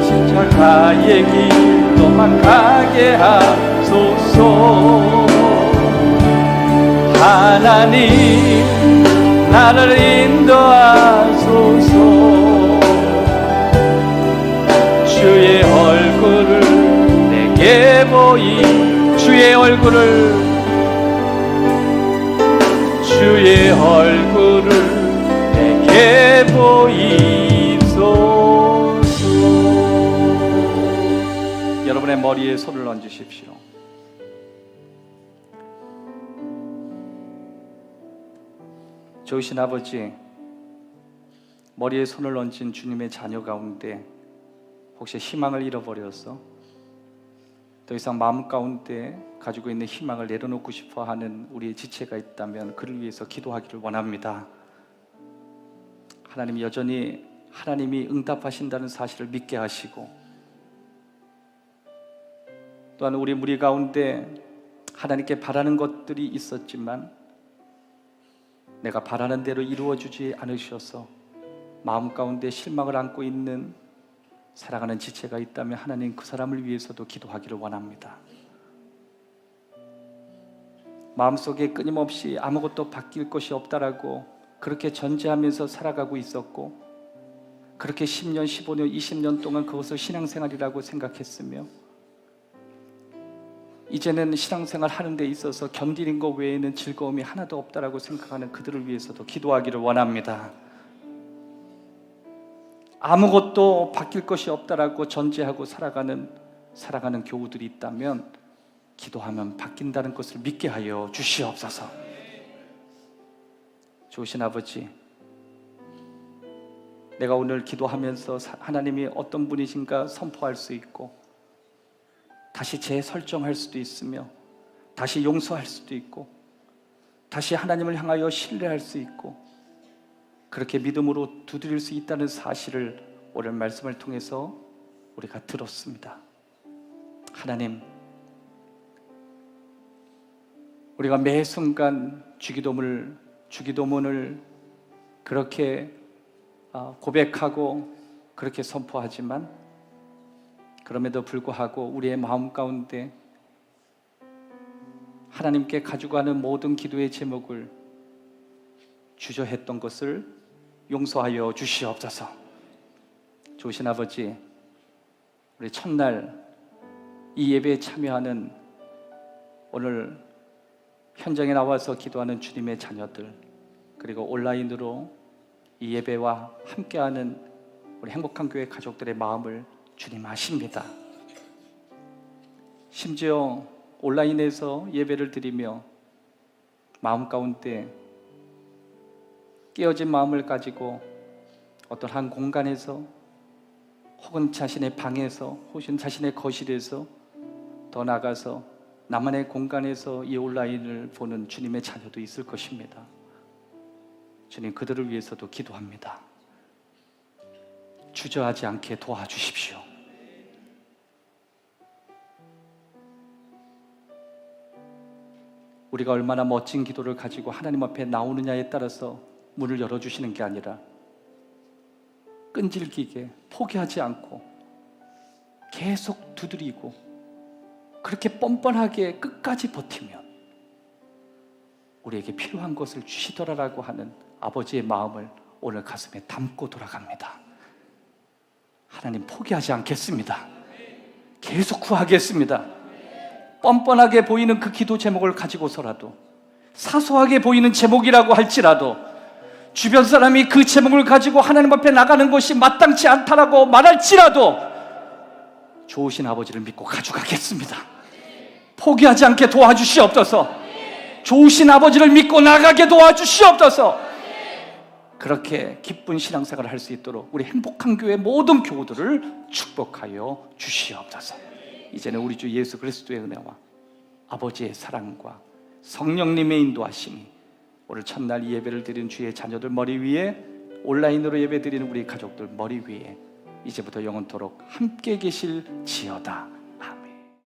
십자가의 길로만 가게 하소서. 하나님 나를 인도하소서. 주의 얼굴을 내게 보이. 주의 얼굴을 내게 보이소서. 여러분의 머리에 손을 얹으십시오. 좋으신 아버지, 머리에 손을 얹은 주님의 자녀 가운데 혹시 희망을 잃어버려서 더 이상 마음 가운데 가지고 있는 희망을 내려놓고 싶어 하는 우리의 지체가 있다면 그를 위해서 기도하기를 원합니다. 하나님 여전히 하나님이 응답하신다는 사실을 믿게 하시고, 또한 우리 무리 가운데 하나님께 바라는 것들이 있었지만 내가 바라는 대로 이루어주지 않으셔서 마음 가운데 실망을 안고 있는 살아가는 지체가 있다면 하나님 그 사람을 위해서도 기도하기를 원합니다. 마음속에 끊임없이 아무것도 바뀔 것이 없다라고 그렇게 전제하면서 살아가고 있었고, 그렇게 10년, 15년, 20년 동안 그것을 신앙생활이라고 생각했으며, 이제는 신앙생활 하는 데 있어서 견디는 것 외에는 즐거움이 하나도 없다라고 생각하는 그들을 위해서도 기도하기를 원합니다. 아무것도 바뀔 것이 없다라고 전제하고 살아가는 교우들이 있다면 기도하면 바뀐다는 것을 믿게 하여 주시옵소서. 좋으신 아버지, 내가 오늘 기도하면서 하나님이 어떤 분이신가 선포할 수 있고, 다시 재설정할 수도 있으며, 다시 용서할 수도 있고, 다시 하나님을 향하여 신뢰할 수 있고, 그렇게 믿음으로 두드릴 수 있다는 사실을 오늘 말씀을 통해서 우리가 들었습니다. 하나님, 우리가 매 순간 주기도문을 그렇게 고백하고 그렇게 선포하지만, 그럼에도 불구하고 우리의 마음 가운데 하나님께 가져가는 모든 기도의 제목을 주저했던 것을 용서하여 주시옵소서. 좋으신 아버지, 우리 첫날 이 예배에 참여하는, 오늘 현장에 나와서 기도하는 주님의 자녀들, 그리고 온라인으로 이 예배와 함께하는 우리 행복한 교회 가족들의 마음을 주님 아십니다. 심지어 온라인에서 예배를 드리며 마음 가운데 깨어진 마음을 가지고 어떤 한 공간에서, 혹은 자신의 방에서, 혹은 자신의 거실에서, 더 나아가서 나만의 공간에서 이 온라인을 보는 주님의 자녀도 있을 것입니다. 주님, 그들을 위해서도 기도합니다. 주저하지 않게 도와주십시오. 우리가 얼마나 멋진 기도를 가지고 하나님 앞에 나오느냐에 따라서 문을 열어주시는 게 아니라, 끈질기게 포기하지 않고 계속 두드리고 그렇게 뻔뻔하게 끝까지 버티면 우리에게 필요한 것을 주시더라라고 하는 아버지의 마음을 오늘 가슴에 담고 돌아갑니다. 하나님, 포기하지 않겠습니다. 계속 구하겠습니다. 뻔뻔하게 보이는 그 기도 제목을 가지고서라도, 사소하게 보이는 제목이라고 할지라도, 주변 사람이 그 제목을 가지고 하나님 앞에 나가는 것이 마땅치 않다라고 말할지라도 좋으신 아버지를 믿고 가져가겠습니다. 포기하지 않게 도와주시옵소서. 좋으신 아버지를 믿고 나가게 도와주시옵소서. 그렇게 기쁜 신앙생활을 할 수 있도록 우리 행복한 교회 모든 교우들을 축복하여 주시옵소서. 이제는 우리 주 예수 그리스도의 은혜와 아버지의 사랑과 성령님의 인도하심이 오늘 첫날 이 예배를 드리는 주의 자녀들 머리 위에, 온라인으로 예배 드리는 우리 가족들 머리 위에 이제부터 영원토록 함께 계실지어다.